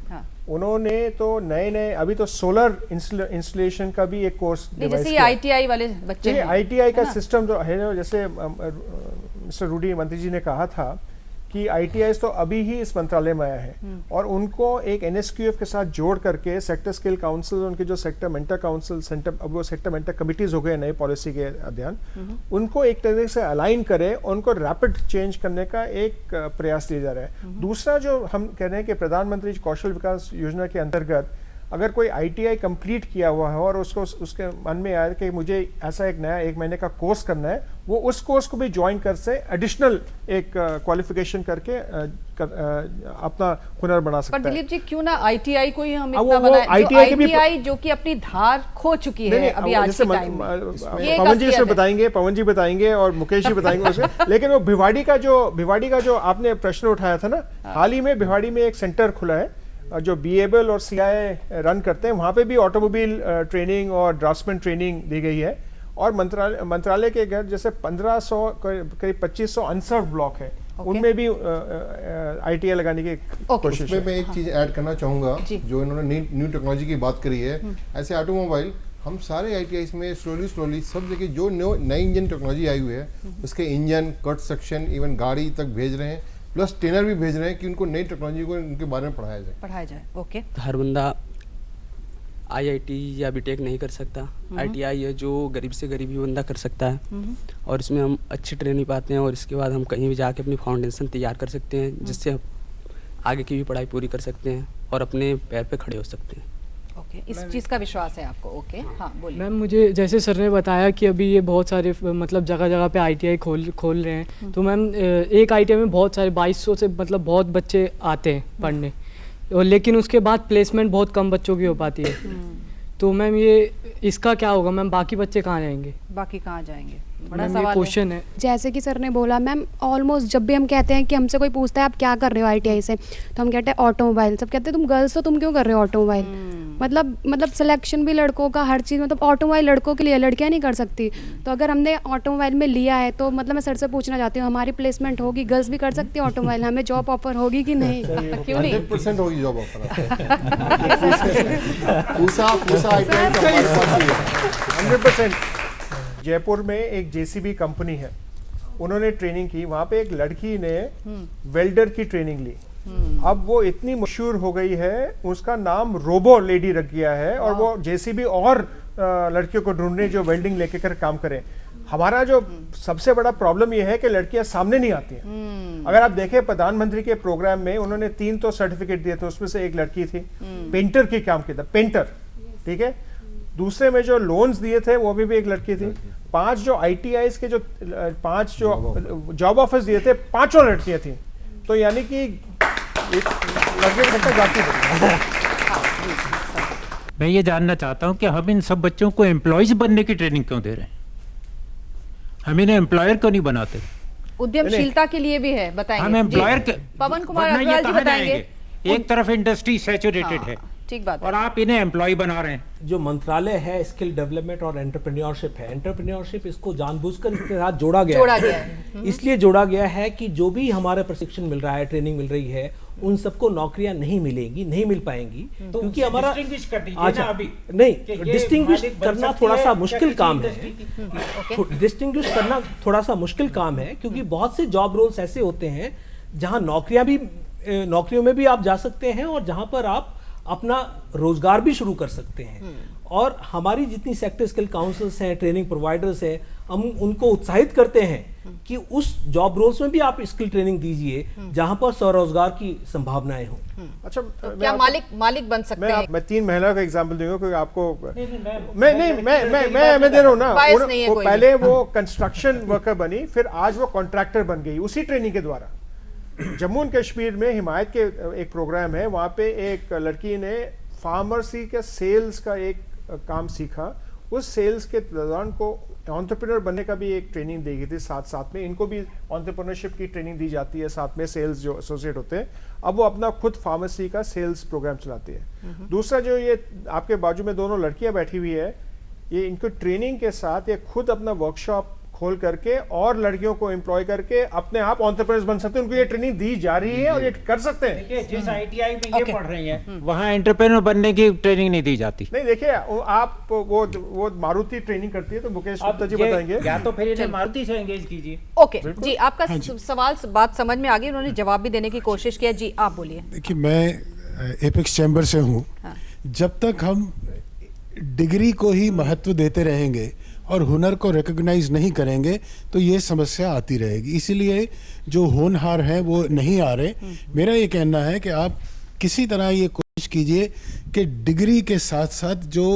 उन्होंने तो नए अभी तो सोलर इंस्टॉलेशन का भी एक कोर्स जैसे ये ITI वाले बच्चे, ITI का सिस्टम जो है, जैसे मिस्टर रूडी मंत्री जी ने कहा था कि ITIs तो अभी ही इस मंत्रालय में आया है, और उनको एक NSQF के साथ जोड़ करके सेक्टर स्किल काउंसिल, उनके जो सेक्टर मेंटर काउंसिल, अब वो सेक्टर मेंटर कमिटीज हो गए नए पॉलिसी के अध्ययन, उनको एक तरीके से अलाइन करे, उनको रैपिड चेंज करने का एक प्रयास लिया जा रहा है। दूसरा जो हम कह रहे हैं कि प्रधानमंत्री कौशल विकास योजना के अंतर्गत अगर कोई ITI कंप्लीट किया हुआ है और उसको उसके मन में आया कि मुझे ऐसा एक नया 1 महीने का कोर्स करना है, वो उस कोर्स को भी ज्वाइन कर से एडिशनल एक क्वालिफिकेशन करके अपना हुनर बना सकता है। पर दिलीप जी, क्यों ना ITI को ही हम इतना बनाए, ITI जो कि अपनी धार खो चुकी है अभी आज के टाइम में। पवन जी बताएंगे और मुकेश जी बताएंगे उसे। लेकिन वो भिवाड़ी का जो आपने प्रश्न उठाया था ना, हाल ही में भिवाड़ी में एक सेंटर खुला है जो BABL और CI रन करते हैं। वहाँ पे भी ऑटोमोबाइल ट्रेनिंग और ड्राफ्ट्समैन ट्रेनिंग दी गई है, और मंत्रालय के घर जैसे 1500 करीब 2500 अनसर्व्ड ब्लॉक है, उनमें भी ITI लगाने की कोशिश है। मैं एक चीज़ ऐड करना चाहूँगा, जो इन्होंने न्यू टेक्नोलॉजी की बात करी है, ऐसे ऑटोमोबाइल हम सारे ITIs में स्लोली सब जगह जो नई इंजन टेक्नोलॉजी आई हुई है, उसके इंजन, कट सेक्शन, इवन गाड़ी तक भेज रहे हैं, प्लस ट्रेनर भी भेज रहे हैं कि उनको नई टेक्नोलॉजी को उनके बारे में पढ़ाया जाए। ओके। हर बंदा IIT या BTech नहीं कर सकता। ITI है जो गरीब से गरीब ही बंदा कर सकता है, और इसमें हम अच्छी ट्रेनिंग पाते हैं, और इसके बाद हम कहीं भी जाके अपनी फाउंडेशन तैयार कर सकते हैं, जिससे हम आगे की भी पढ़ाई पूरी कर सकते हैं और अपने पैर पे खड़े हो सकते हैं। ओके, इस चीज़ का विश्वास है आपको? ओके, हाँ बोलिए। मैम, मुझे जैसे सर ने बताया कि अभी ये बहुत सारे मतलब जगह जगह पे ITI खोल रहे हैं, तो मैम एक ITI में बहुत सारे 2200 से मतलब बहुत बच्चे आते हैं पढ़ने, और लेकिन उसके बाद प्लेसमेंट बहुत कम बच्चों की हो पाती है। तो मैम ये इसका क्या होगा मैम, बाकी बच्चे कहाँ जाएंगे? बाकी कहाँ जाएंगे, बड़ा मैम सवाल ये क्वेश्चन है। जैसे कि सर ने बोला मैम, ऑलमोस्ट जब भी हम कहते हैं कि हमसे कोई पूछता है आप क्या कर रहे हो आईटीआई से, तो हम कहते हैं ऑटोमोबाइल। सब कहते हैं तुम गर्ल्स हो, तुम क्यों कर रहे हो ऑटोमोबाइल? मतलब सिलेक्शन भी लड़कों का, हर चीज़, मतलब ऑटोमोबाइल लड़कों के लिए, लड़कियां नहीं कर सकती। तो अगर हमने ऑटोमोबाइल में लिया है तो मतलब मैं सर से पूछना चाहती हूँ, हमारी प्लेसमेंट होगी, गर्ल्स भी कर सकती है ऑटोमोबाइल, हमें जॉब ऑफर होगी कि नहीं? क्यों नहीं? 100% होगी जॉब ऑफर। पूसा आईटीआई का हमारे पास ही है 100%। जयपुर में एक जेसीबी कंपनी है, उन्होंने ट्रेनिंग की, वहाँ पे एक लड़की ने वेल्डर की ट्रेनिंग ली। अब वो इतनी मशहूर हो गई है, उसका नाम रोबो लेडी रख गया है, और वो जेसीबी और लड़कियों को ढूंढने जो वेल्डिंग लेके कर काम करें। हमारा जो सबसे बड़ा प्रॉब्लम ये है कि लड़कियां सामने नहीं आती हैं। अगर आप देखें प्रधानमंत्री के प्रोग्राम में उन्होंने 3 तो सर्टिफिकेट दिए थे, उसमें से एक लड़की थी, पेंटर की काम किया था, पेंटर, ठीक है। दूसरे में जो लोन्स दिए थे वो भी एक लड़की थी। 5 जो आईटीआईज के जो 5 जो जॉब ऑफर्स दिए थे, 5 लड़कियां थी। तो यानी कि लड़के की संख्या जाती है। मैं ये जानना चाहता हूँ कि हम इन सब बच्चों को एम्प्लॉयज बनने की ट्रेनिंग क्यों दे रहे हैं? हम इन्हें एम्प्लॉयर क्यों नहीं बनाते? उद्यमशीलता के लिए भी है, बताएंगे। हम एम्प्लॉयर पवन कुमार अग्रवाल जी बताएंगे। एक तरफ इंडस्ट्री सैचुरेटेड है, ठीक बात है, और आप इन्हें एम्प्लॉय बना रहे हैं। जो मंत्रालय है स्किल डेवलपमेंट और एंटरप्रेन्योरशिप है, एंटरप्रेन्योरशिप इसको जानबूझकर इसके साथ जोड़ा गया है। इसलिए जोड़ा गया है कि जो भी हमारे प्रशिक्षण मिल रहा है, ट्रेनिंग मिल रही है, उन सबको नौकरियां नहीं मिलेंगी, नहीं मिल पाएंगी, तो क्योंकि हमारा अभी नहीं डिस्टिंग्विश करना थोड़ा सा मुश्किल काम है। डिस्टिंग्विश करना थोड़ा सा मुश्किल काम है, क्योंकि बहुत से जॉब रोल्स ऐसे होते हैं जहां नौकरियों में भी आप जा सकते हैं और जहां पर आप अपना रोजगार भी शुरू कर सकते हैं। और हमारी जितनी सेक्टर स्किल काउंसिल्स हैं, ट्रेनिंग प्रोवाइडर्स हैं, हम उनको उत्साहित करते हैं कि उस जॉब रोल्स में भी आप स्किल ट्रेनिंग दीजिए जहां पर स्वरोजगार की संभावनाएं हों। अच्छा, तो क्या मालिक बन सकते हैं? मैं 3 महिलाओं का एग्जांपल दूंगा, क्योंकि आपको मैं दे रहा हूं ना। पहले वो कंस्ट्रक्शन वर्कर बनी, फिर आज वो कॉन्ट्रैक्टर बन गई उसी ट्रेनिंग के द्वारा। जम्मू एंड कश्मीर में हिमायत के एक प्रोग्राम है, वहाँ पे एक लड़की ने फार्मेसी के सेल्स का एक काम सीखा। उस सेल्स के दौरान को एंटरप्रेन्योर बनने का भी एक ट्रेनिंग दी गई थी साथ में। इनको भी एंटरप्रेन्योरशिप की ट्रेनिंग दी जाती है, साथ में सेल्स जो एसोसिएट होते हैं। अब वो अपना खुद फार्मेसी का सेल्स प्रोग्राम चलाती है। दूसरा जो ये आपके बाजू में 2 लड़कियां बैठी हुई है, ये इनको ट्रेनिंग के साथ ये खुद अपना वर्कशॉप खोल करके और लड़कियों को एम्प्लॉय करके अपने आप एंटरप्रेन्योर्स बन सकते हैं। उनको ये ट्रेनिंग दी जा रही है और ये कर सकते हैं। जिस आईटीआई में ये पढ़ रही हैं, वहाँ एंटरप्रेन्योर बनने की ट्रेनिंग नहीं दी जाती। नहीं, देखिए आप वो मारुति ट्रेनिंग करती है, तो मुकेश गुप्ता जी बताएंगे। या तो फिर इन्हें मारुति से एंगेज कीजिए। ओके जी, आपका सवाल बात समझ में आ गई, उन्होंने जवाब भी देने की कोशिश किया। जी आप बोलिए। देखिए, मैं एपेक्स चैम्बर से हूँ। जब तक हम डिग्री को ही महत्व देते रहेंगे और हुनर को रिकॉग्नाइज नहीं करेंगे तो ये समस्या आती रहेगी। इसीलिए जो होनहार हैं वो नहीं आ रहे। मेरा ये कहना है कि आप किसी तरह ये कोशिश कीजिए कि डिग्री के साथ साथ जो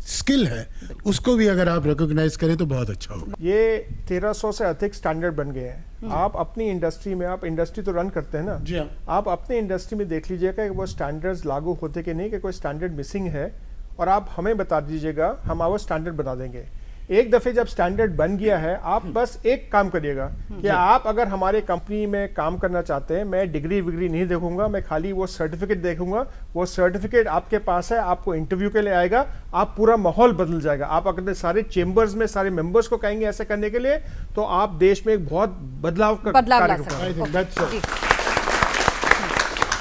स्किल है उसको भी अगर आप रिकॉग्नाइज करें तो बहुत अच्छा होगा। ये 1300 से अधिक स्टैंडर्ड बन गए हैं। आप अपनी इंडस्ट्री में, आप इंडस्ट्री तो रन करते हैं ना जी हाँ। आप अपनी इंडस्ट्री में देख लीजिएगा कि वो स्टैंडर्ड्स लागू होते कि नहीं, कि कोई स्टैंडर्ड मिसिंग है, और आप हमें बता दीजिएगा, हम वो स्टैंडर्ड बना देंगे। एक दफे जब स्टैंडर्ड बन गया है, आप बस एक काम करिएगा कि आप अगर हमारे कंपनी में काम करना चाहते हैं, मैं डिग्री विग्री नहीं देखूंगा, मैं खाली वो सर्टिफिकेट देखूंगा। वो सर्टिफिकेट आपके पास है, आपको इंटरव्यू के लिए आएगा, आप पूरा माहौल बदल जाएगा। आप अगर सारे चेंबर्स में सारे मेंबर्स को कहेंगे ऐसा करने के लिए, तो आप देश में एक बहुत बदलाव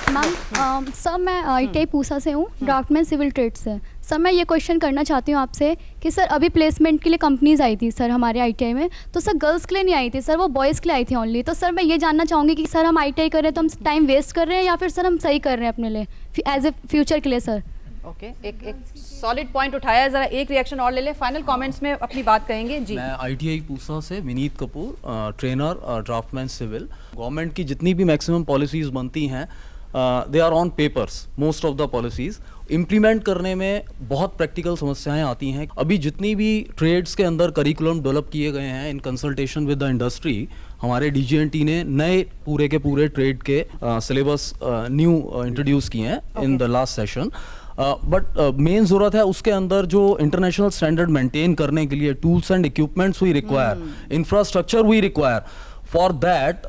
मैम सर, मैं आईटीआई पूसा से हूँ, ड्राफ्टमैन सिविल ट्रेड से। सर मैं ये क्वेश्चन करना चाहती हूँ आपसे कि सर अभी प्लेसमेंट के लिए कंपनीज आई थी सर हमारे आईटीआई में, तो सर गर्ल्स के लिए नहीं आई थी सर, वो बॉयज़ के लिए आई थी ओनली। तो सर मैं ये जानना चाहूँगी कि सर हम आईटीआई कर रहे हैं तो हम टाइम वेस्ट कर रहे हैं या फिर सर हम सही कर रहे हैं अपने लिए एज ए फ्यूचर के लिए सर? ओके, एक सॉलिड पॉइंट उठाया। जरा एक रिएक्शन और ले ले, फाइनल कमेंट्स में अपनी बात कहेंगे। जी, मैं आईटीआई पूसा से Vineet Kapoor, trainer draftman civil. Government की जितनी भी मैक्सिमम पॉलिसीज़ बनती हैं they are on papers, most of the policies. Implement करने में बहुत प्रैक्टिकल समस्याएं आती हैं। अभी जितनी भी ट्रेड्स के अंदर करिकुलम डेवलप किए गए हैं in consultation with the industry, हमारे डीजीएनटी ने नए पूरे के पूरे ट्रेड के सिलेबस न्यू इंट्रोड्यूस किए हैं in the last session. But main ज़रूरत है उसके अंदर जो इंटरनेशनल स्टैंडर्ड मेंटेन करने के लिए tools and equipments we require, infrastructure we require. For that,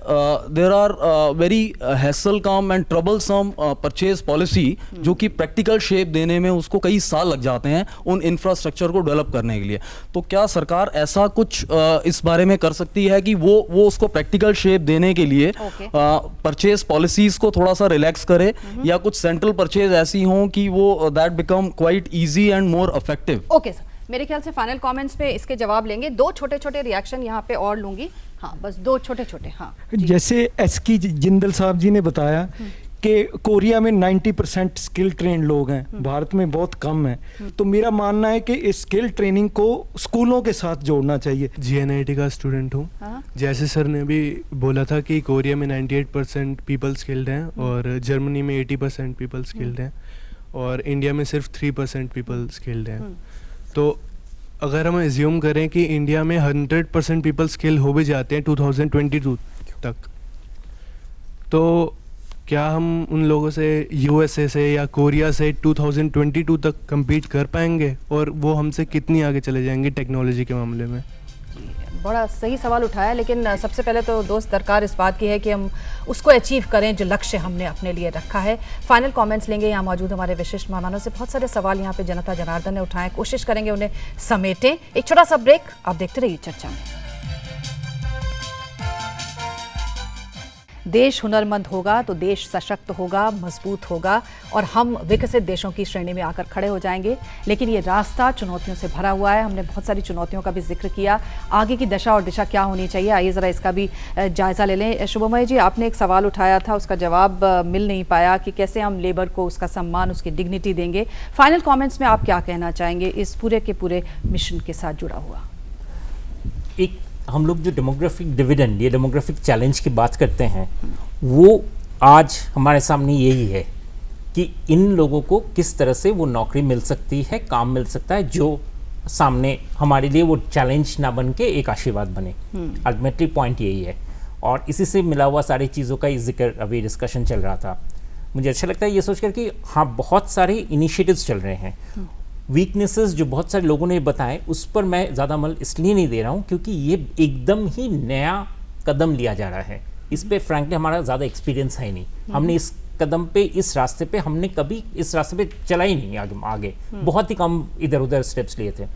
there are very hassle-come and troublesome purchase policy जो कि practical shape देने में उसको कई साल लग जाते हैं उन infrastructure को develop करने के लिए. तो क्या सरकार ऐसा कुछ इस बारे में कर सकती है कि वो उसको practical shape देने के लिए purchase policies को थोड़ा सा relax करे, या कुछ central purchase ऐसी हों कि वो that become quite easy and more effective? Okay sir, मेरे ख्याल से फाइनल कमेंट्स पे इसके जवाब लेंगे. दो छोटे छोटे रिएक्शन यहाँ पे और लूंगी. हाँ, बस दो छोटे छोटे. हाँ, जैसे एसके जिंदल साहब जी ने बताया कि कोरिया में 90% स्किल ट्रेन लोग हैं, भारत में बहुत कम है. तो मेरा मानना है कि इस स्किल ट्रेनिंग को स्कूलों के साथ जोड़ना चाहिए. GNIT का स्टूडेंट हूँ. जैसे सर ने भी बोला था कि कोरिया में 98% पीपल स्किल्ड हैं और जर्मनी में 80% पीपल स्किल्ड हैं और इंडिया में सिर्फ 3% पीपल स्किल्ड हैं. तो अगर हम एज्यूम करें कि इंडिया में 100% पीपल स्किल हो भी जाते हैं 2022 तक, तो क्या हम उन लोगों से USA से या कोरिया से 2022 तक compete कर पाएंगे और वो हमसे कितनी आगे चले जाएंगे टेक्नोलॉजी के मामले में? बड़ा सही सवाल उठाया, लेकिन सबसे पहले तो दोस्त दरकार इस बात की है कि हम उसको अचीव करें जो लक्ष्य हमने अपने लिए रखा है. फाइनल कमेंट्स लेंगे यहाँ मौजूद हमारे विशिष्ट मेहमानों से. बहुत सारे सवाल यहाँ पे जनता जनार्दन ने उठाए, कोशिश करेंगे उन्हें समेटें. एक छोटा सा ब्रेक, आप देखते रहिए चर्चा में. देश हुनरमंद होगा तो देश सशक्त होगा, मजबूत होगा और हम विकसित देशों की श्रेणी में आकर खड़े हो जाएंगे. लेकिन ये रास्ता चुनौतियों से भरा हुआ है. हमने बहुत सारी चुनौतियों का भी जिक्र किया. आगे की दशा और दिशा क्या होनी चाहिए, आइए ज़रा इसका भी जायज़ा ले लें. शुभमय जी, आपने एक सवाल उठाया था, उसका जवाब मिल नहीं पाया कि कैसे हम लेबर को उसका सम्मान, उसकी डिग्निटी देंगे. फाइनल कॉमेंट्स में आप क्या कहना चाहेंगे इस पूरे के पूरे मिशन के साथ जुड़ा हुआ? एक हम लोग जो डेमोग्राफिक डिविडेंड, ये डेमोग्राफिक चैलेंज की बात करते हैं, वो आज हमारे सामने यही है कि इन लोगों को किस तरह से वो नौकरी मिल सकती है, काम मिल सकता है, जो सामने हमारे लिए वो चैलेंज ना बन के एक आशीर्वाद बने. अल्टीमेटली पॉइंट यही है और इसी से मिला हुआ सारी चीज़ों का जिक्र अभी डिस्कशन चल रहा था. मुझे अच्छा लगता है ये सोचकर कि हाँ, बहुत सारे इनिशिएटिव्स चल रहे हैं. वीकनेसेस जो बहुत सारे लोगों ने बताए, उस पर मैं ज़्यादा अमल इसलिए नहीं दे रहा हूँ क्योंकि ये एकदम ही नया कदम लिया जा रहा है. इस पे फ्रैंकली हमारा ज़्यादा एक्सपीरियंस है नहीं. हमने इस कदम पे, इस रास्ते पे हमने कभी इस रास्ते पे चला ही नहीं आगे. बहुत ही कम इधर उधर स्टेप्स लिए थे.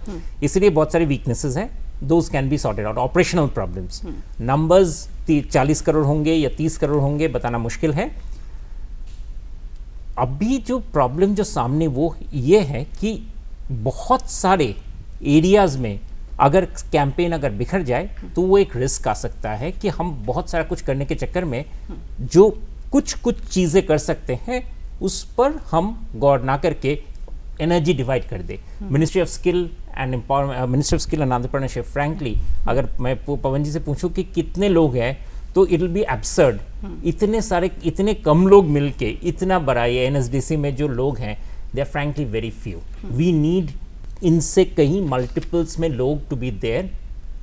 इसलिए बहुत सारी वीकनेसेस हैं. Those can be sorted out. Operational problems, numbers 40 crore होंगे या 30 करोड़ होंगे बताना मुश्किल है. अभी जो प्रॉब्लम जो सामने वो ये है कि बहुत सारे एरियाज़ में अगर कैंपेन अगर बिखर जाए तो वो एक रिस्क आ सकता है कि हम बहुत सारा कुछ करने के चक्कर में जो कुछ चीज़ें कर सकते हैं उस पर हम गौर ना करके एनर्जी डिवाइड कर दे. Ministry of skill and empowerment, ministry of skill and entrepreneurship, frankly अगर मैं पवन जी से पूछूं कि कितने लोग हैं तो इट विल बी एब्सर्ड. इतने कम लोग मिलके इतना बड़ा ये NSDC में जो लोग हैं, they are frankly very few. We need इनसे कहीं मल्टीपल्स में लोग to be there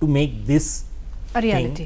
to make this reality.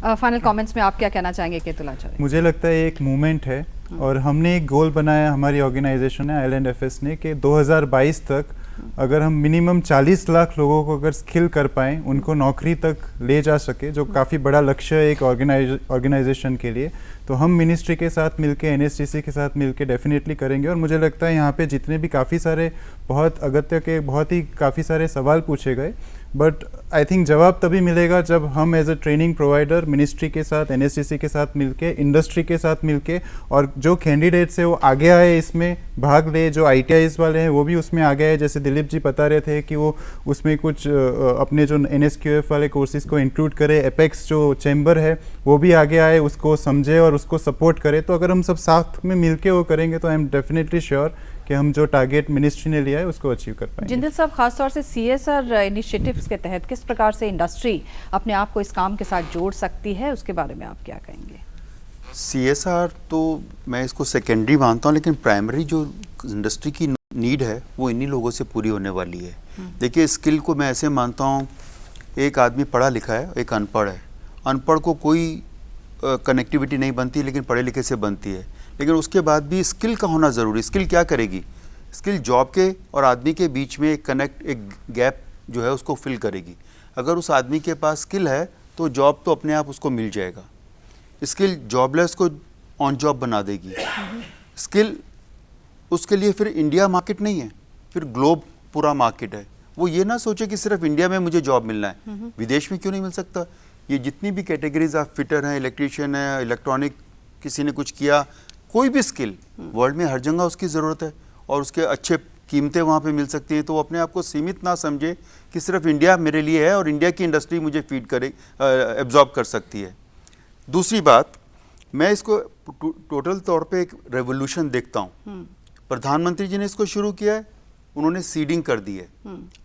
Final comments में आप क्या कहना चाहेंगे केतुलाचार्य? मुझे लगता है एक मूवमेंट है और हमने एक गोल बनाया, हमारी ऑर्गेनाइजेशन है आइलैंड FS ने, कि 2022 तक अगर हम मिनिमम 40 लाख लोगों को अगर स्किल कर पाएँ, उनको नौकरी तक ले जा सके, जो काफ़ी बड़ा लक्ष्य है एक ऑर्गेनाइजेशन के लिए, तो हम मिनिस्ट्री के साथ मिलके, NSDC के साथ मिलके डेफिनेटली करेंगे. और मुझे लगता है यहाँ पे जितने भी काफ़ी सारे बहुत अगत्य के बहुत ही काफ़ी सारे सवाल पूछे गए, बट आई थिंक जवाब तभी मिलेगा जब हम as a training provider ministry के साथ, NSDC के साथ मिलके, इंडस्ट्री के साथ मिलके, और जो कैंडिडेट्स है वो आगे आए, इसमें भाग ले. जो ITIs वाले हैं वो भी उसमें आगे आए. जैसे दिलीप जी बता रहे थे कि वो उसमें कुछ अपने जो NSQF वाले कोर्सेज को इंक्लूड करे. एपेक्स जो चैम्बर है वो भी आगे आए, उसको समझे और उसको सपोर्ट करे. तो अगर हम सब साथ में मिलके वो करेंगे तो आई एम डेफिनेटली श्योर कि हम जो टारगेट मिनिस्ट्री ने लिया है उसको अचीव कर पाएंगे. जिंदल साहब, खासतौर से CSR इनिशिएटिव्स के तहत किस प्रकार से इंडस्ट्री अपने आप को इस काम के साथ जोड़ सकती है, उसके बारे में आप क्या कहेंगे? CSR तो मैं इसको सेकेंडरी मानता हूँ, लेकिन प्राइमरी जो इंडस्ट्री की नीड है वो इन्हीं लोगों से पूरी होने वाली है. देखिए, स्किल को मैं ऐसे मानता हूँ, एक आदमी पढ़ा लिखा है, एक अनपढ़ है. अनपढ़ को कोई कनेक्टिविटी नहीं बनती, लेकिन पढ़े लिखे से बनती है. लेकिन उसके बाद भी स्किल का होना ज़रूरी. स्किल क्या करेगी? स्किल जॉब के और आदमी के बीच में एक गैप जो है उसको फिल करेगी। अगर उस आदमी के पास स्किल है तो जॉब तो अपने आप उसको मिल जाएगा। स्किल जॉबलेस को ऑन जॉब बना देगी। स्किल उसके लिए फिर इंडिया मार्केट नहीं है, फिर ग्लोब पूरा मार्केट है। वो ये ना सोचे कि सिर्फ इंडिया में मुझे जॉब मिलना है, विदेश में क्यों नहीं मिल सकता। ये जितनी भी कैटेगरीज आप फिटर हैं, इलेक्ट्रीशियन है, इलेक्ट्रॉनिक किसी ने कुछ किया, कोई भी स्किल वर्ल्ड में हर जगह उसकी ज़रूरत है और उसके अच्छे कीमतें वहाँ पे मिल सकती हैं। तो वो अपने आप को सीमित ना समझे कि सिर्फ इंडिया मेरे लिए है और इंडिया की इंडस्ट्री मुझे फीड करे, एब्जॉर्ब कर सकती है। दूसरी बात, मैं इसको टोटल तौर पे एक रेवोल्यूशन देखता हूँ। प्रधानमंत्री जी ने इसको शुरू किया है, उन्होंने सीडिंग कर दी है।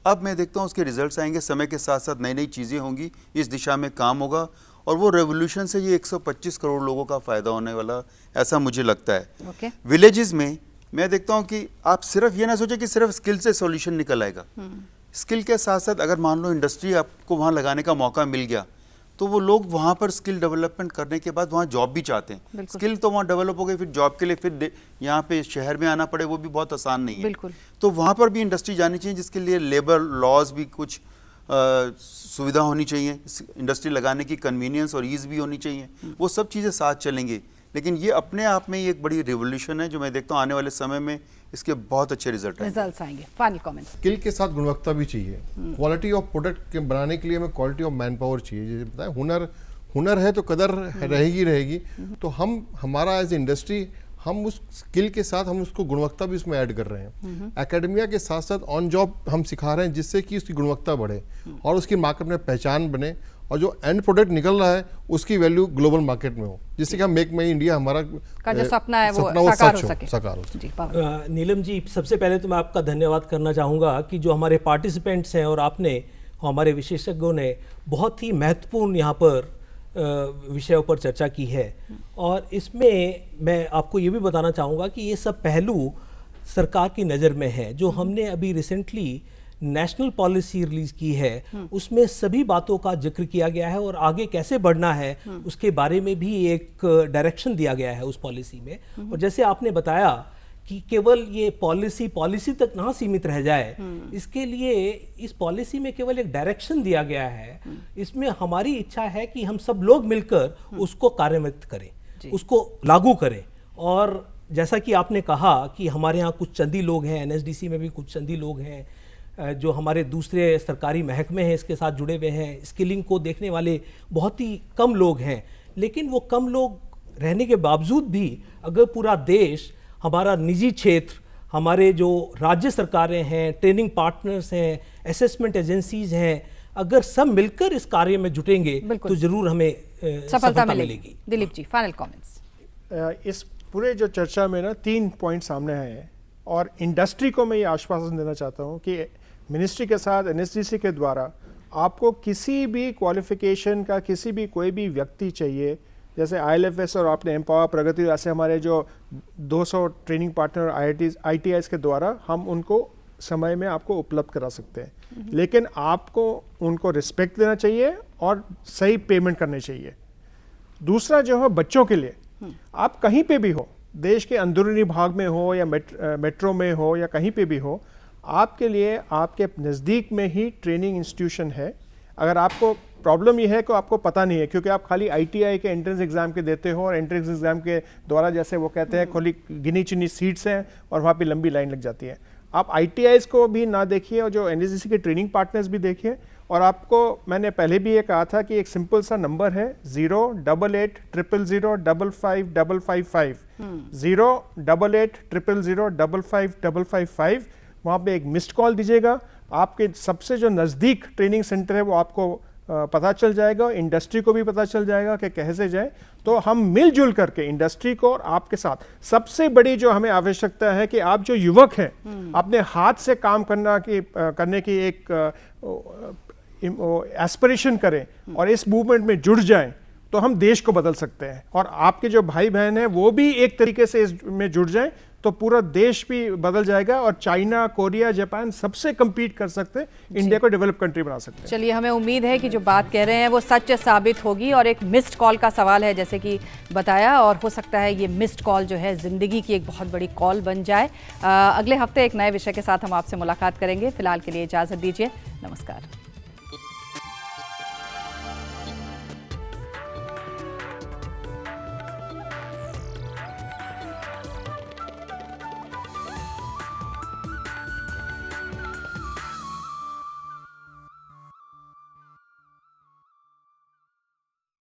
अब मैं देखता हूँ उसके रिजल्ट्स आएंगे, समय के साथ साथ नई नई चीज़ें होंगी, इस दिशा में काम होगा और वो रेवोल्यूशन से ये 125 करोड़ लोगों का फ़ायदा होने वाला, ऐसा मुझे लगता है। विलेजेस में मैं देखता हूँ कि आप सिर्फ ये ना सोचें कि सिर्फ स्किल से सॉल्यूशन निकल आएगा। स्किल के साथ साथ अगर मान लो इंडस्ट्री आपको वहाँ लगाने का मौका मिल गया तो वो लोग वहाँ पर स्किल डेवलपमेंट करने के बाद वहाँ जॉब भी चाहते हैं। स्किल तो वहाँ डेवलप हो गई, फिर जॉब के लिए फिर यहाँ पे शहर में आना पड़े, वो भी बहुत आसान नहीं है। तो वहाँ पर भी इंडस्ट्री जानी चाहिए, जिसके लिए लेबर लॉज भी कुछ सुविधा होनी चाहिए, इंडस्ट्री लगाने की कन्वीनियंस और ईज़ भी होनी चाहिए। वो सब चीज़ें साथ चलेंगी। लेकिन ये अपने आप में ही एक बड़ी रिवोल्यूशन है जो मैं देखता हूँ आने वाले समय में इसके बहुत अच्छे रिजल्ट आएंगे। Final comment. स्किल के साथ गुणवत्ता भी चाहिए। क्वालिटी ऑफ प्रोडक्ट के बनाने के लिए हमें क्वालिटी ऑफ मैन पावर चाहिए। जैसे बताया, हुनर है तो कदर रहेगी। तो हमारा एज इंडस्ट्री हम उस स्किल के साथ हम उसको गुणवत्ता भी उसमें ऐड कर रहे हैं। एकेडमिया के साथ साथ ऑन जॉब हम सिखा रहे हैं जिससे कि उसकी गुणवत्ता बढ़े और उसकी मार्केट में पहचान बने और जो एंड प्रोडक्ट निकल रहा है उसकी वैल्यू ग्लोबल मार्केट में हो, जिससे कि हम मेक इन इंडिया हमारा का जो सपना है वो साकार हो सके। नीलम जी, सबसे पहले तो मैं आपका धन्यवाद करना चाहूँगा कि जो हमारे पार्टिसिपेंट्स हैं और आपने हमारे विशेषज्ञों ने बहुत ही महत्वपूर्ण यहाँ पर विषयों पर चर्चा की है। और इसमें मैं आपको ये भी बताना चाहूँगा कि ये सब पहलू सरकार की नज़र में है। जो हमने अभी रिसेंटली नेशनल पॉलिसी रिलीज की है उसमें सभी बातों का जिक्र किया गया है और आगे कैसे बढ़ना है उसके बारे में भी एक डायरेक्शन दिया गया है उस पॉलिसी में। और जैसे आपने बताया कि केवल ये पॉलिसी तक ना सीमित रह जाए, इसके लिए इस पॉलिसी में केवल एक डायरेक्शन दिया गया है। इसमें हमारी इच्छा है कि हम सब लोग मिलकर उसको कार्यान्वित करें, उसको लागू करें। और जैसा कि आपने कहा कि हमारे यहाँ कुछ चंदी लोग हैं, NSDC में भी कुछ चंदी लोग हैं जो हमारे दूसरे सरकारी महकमे हैं इसके साथ जुड़े हुए हैं। स्किलिंग को देखने वाले बहुत ही कम लोग हैं, लेकिन वो कम लोग रहने के बावजूद भी अगर पूरा देश, हमारा निजी क्षेत्र, हमारे जो राज्य सरकारें हैं, ट्रेनिंग पार्टनर्स हैं, असेसमेंट एजेंसीज हैं, अगर सब मिलकर इस कार्य में जुटेंगे तो जरूर हमें सफलता मिलेगी। Dilip ji, final comments. इस पूरे जो चर्चा में ना 3 पॉइंट सामने आए हैं और इंडस्ट्री को मैं ये आश्वासन देना चाहता हूँ कि मिनिस्ट्री के साथ NSDC के द्वारा आपको किसी भी क्वालिफिकेशन का किसी भी कोई भी व्यक्ति चाहिए, जैसे ILFS और आपने एम्पावर प्रगति, ऐसे हमारे जो 200 ट्रेनिंग पार्टनर ITIs के द्वारा हम उनको समय में आपको उपलब्ध करा सकते हैं। लेकिन आपको उनको रिस्पेक्ट देना चाहिए और सही पेमेंट करनी चाहिए। दूसरा जो है बच्चों के लिए, आप कहीं पे भी हो, देश के अंदरूनी भाग में हो या मेट्रो में हो या कहीं पे भी हो, आपके लिए आपके नज़दीक में ही ट्रेनिंग इंस्टीट्यूशन है। अगर आपको प्रॉब्लम ये है कि आपको पता नहीं है क्योंकि आप खाली ITI के एंट्रेंस एग्ज़ाम के देते हो और एंट्रेंस एग्ज़ाम के द्वारा जैसे वो कहते हैं खुली गिनी चुनी सीट्स हैं और वहाँ पे लंबी लाइन लग जाती है। आप ITIs को भी ना देखिए और जो NSDC के ट्रेनिंग पार्टनर्स भी देखिए। और आपको मैंने पहले भी ये कहा था कि एक सिंपल सा नंबर है 08800055555 08800055555। वहाँ पे एक मिस्ड कॉल दीजिएगा, आपके सबसे जो नज़दीक ट्रेनिंग सेंटर है वो आपको पता चल जाएगा, इंडस्ट्री को भी पता चल जाएगा कि कैसे जाए। तो हम मिलजुल करके इंडस्ट्री को और आपके साथ, सबसे बड़ी जो हमें आवश्यकता है कि आप जो युवक हैं अपने हाथ से काम करने की एक एस्पिरेशन करें और इस मूवमेंट में जुड़ जाएं तो हम देश को बदल सकते हैं। और आपके जो भाई बहन हैं वो भी एक तरीके से इसमें जुड़ जाएं तो पूरा देश भी बदल जाएगा और चाइना, कोरिया, जापान सबसे कम्पीट कर सकते हैं, इंडिया को डेवलप कंट्री बना सकते हैं। चलिए, हमें उम्मीद है कि जो बात कह रहे हैं वो सच साबित होगी और एक मिस्ड कॉल का सवाल है जैसे कि बताया, और हो सकता है ये मिस्ड कॉल जो है ज़िंदगी की एक बहुत बड़ी कॉल बन जाए। अगले हफ्ते एक नए विषय के साथ हम आपसे मुलाकात करेंगे। फिलहाल के लिए इजाज़त दीजिए, नमस्कार।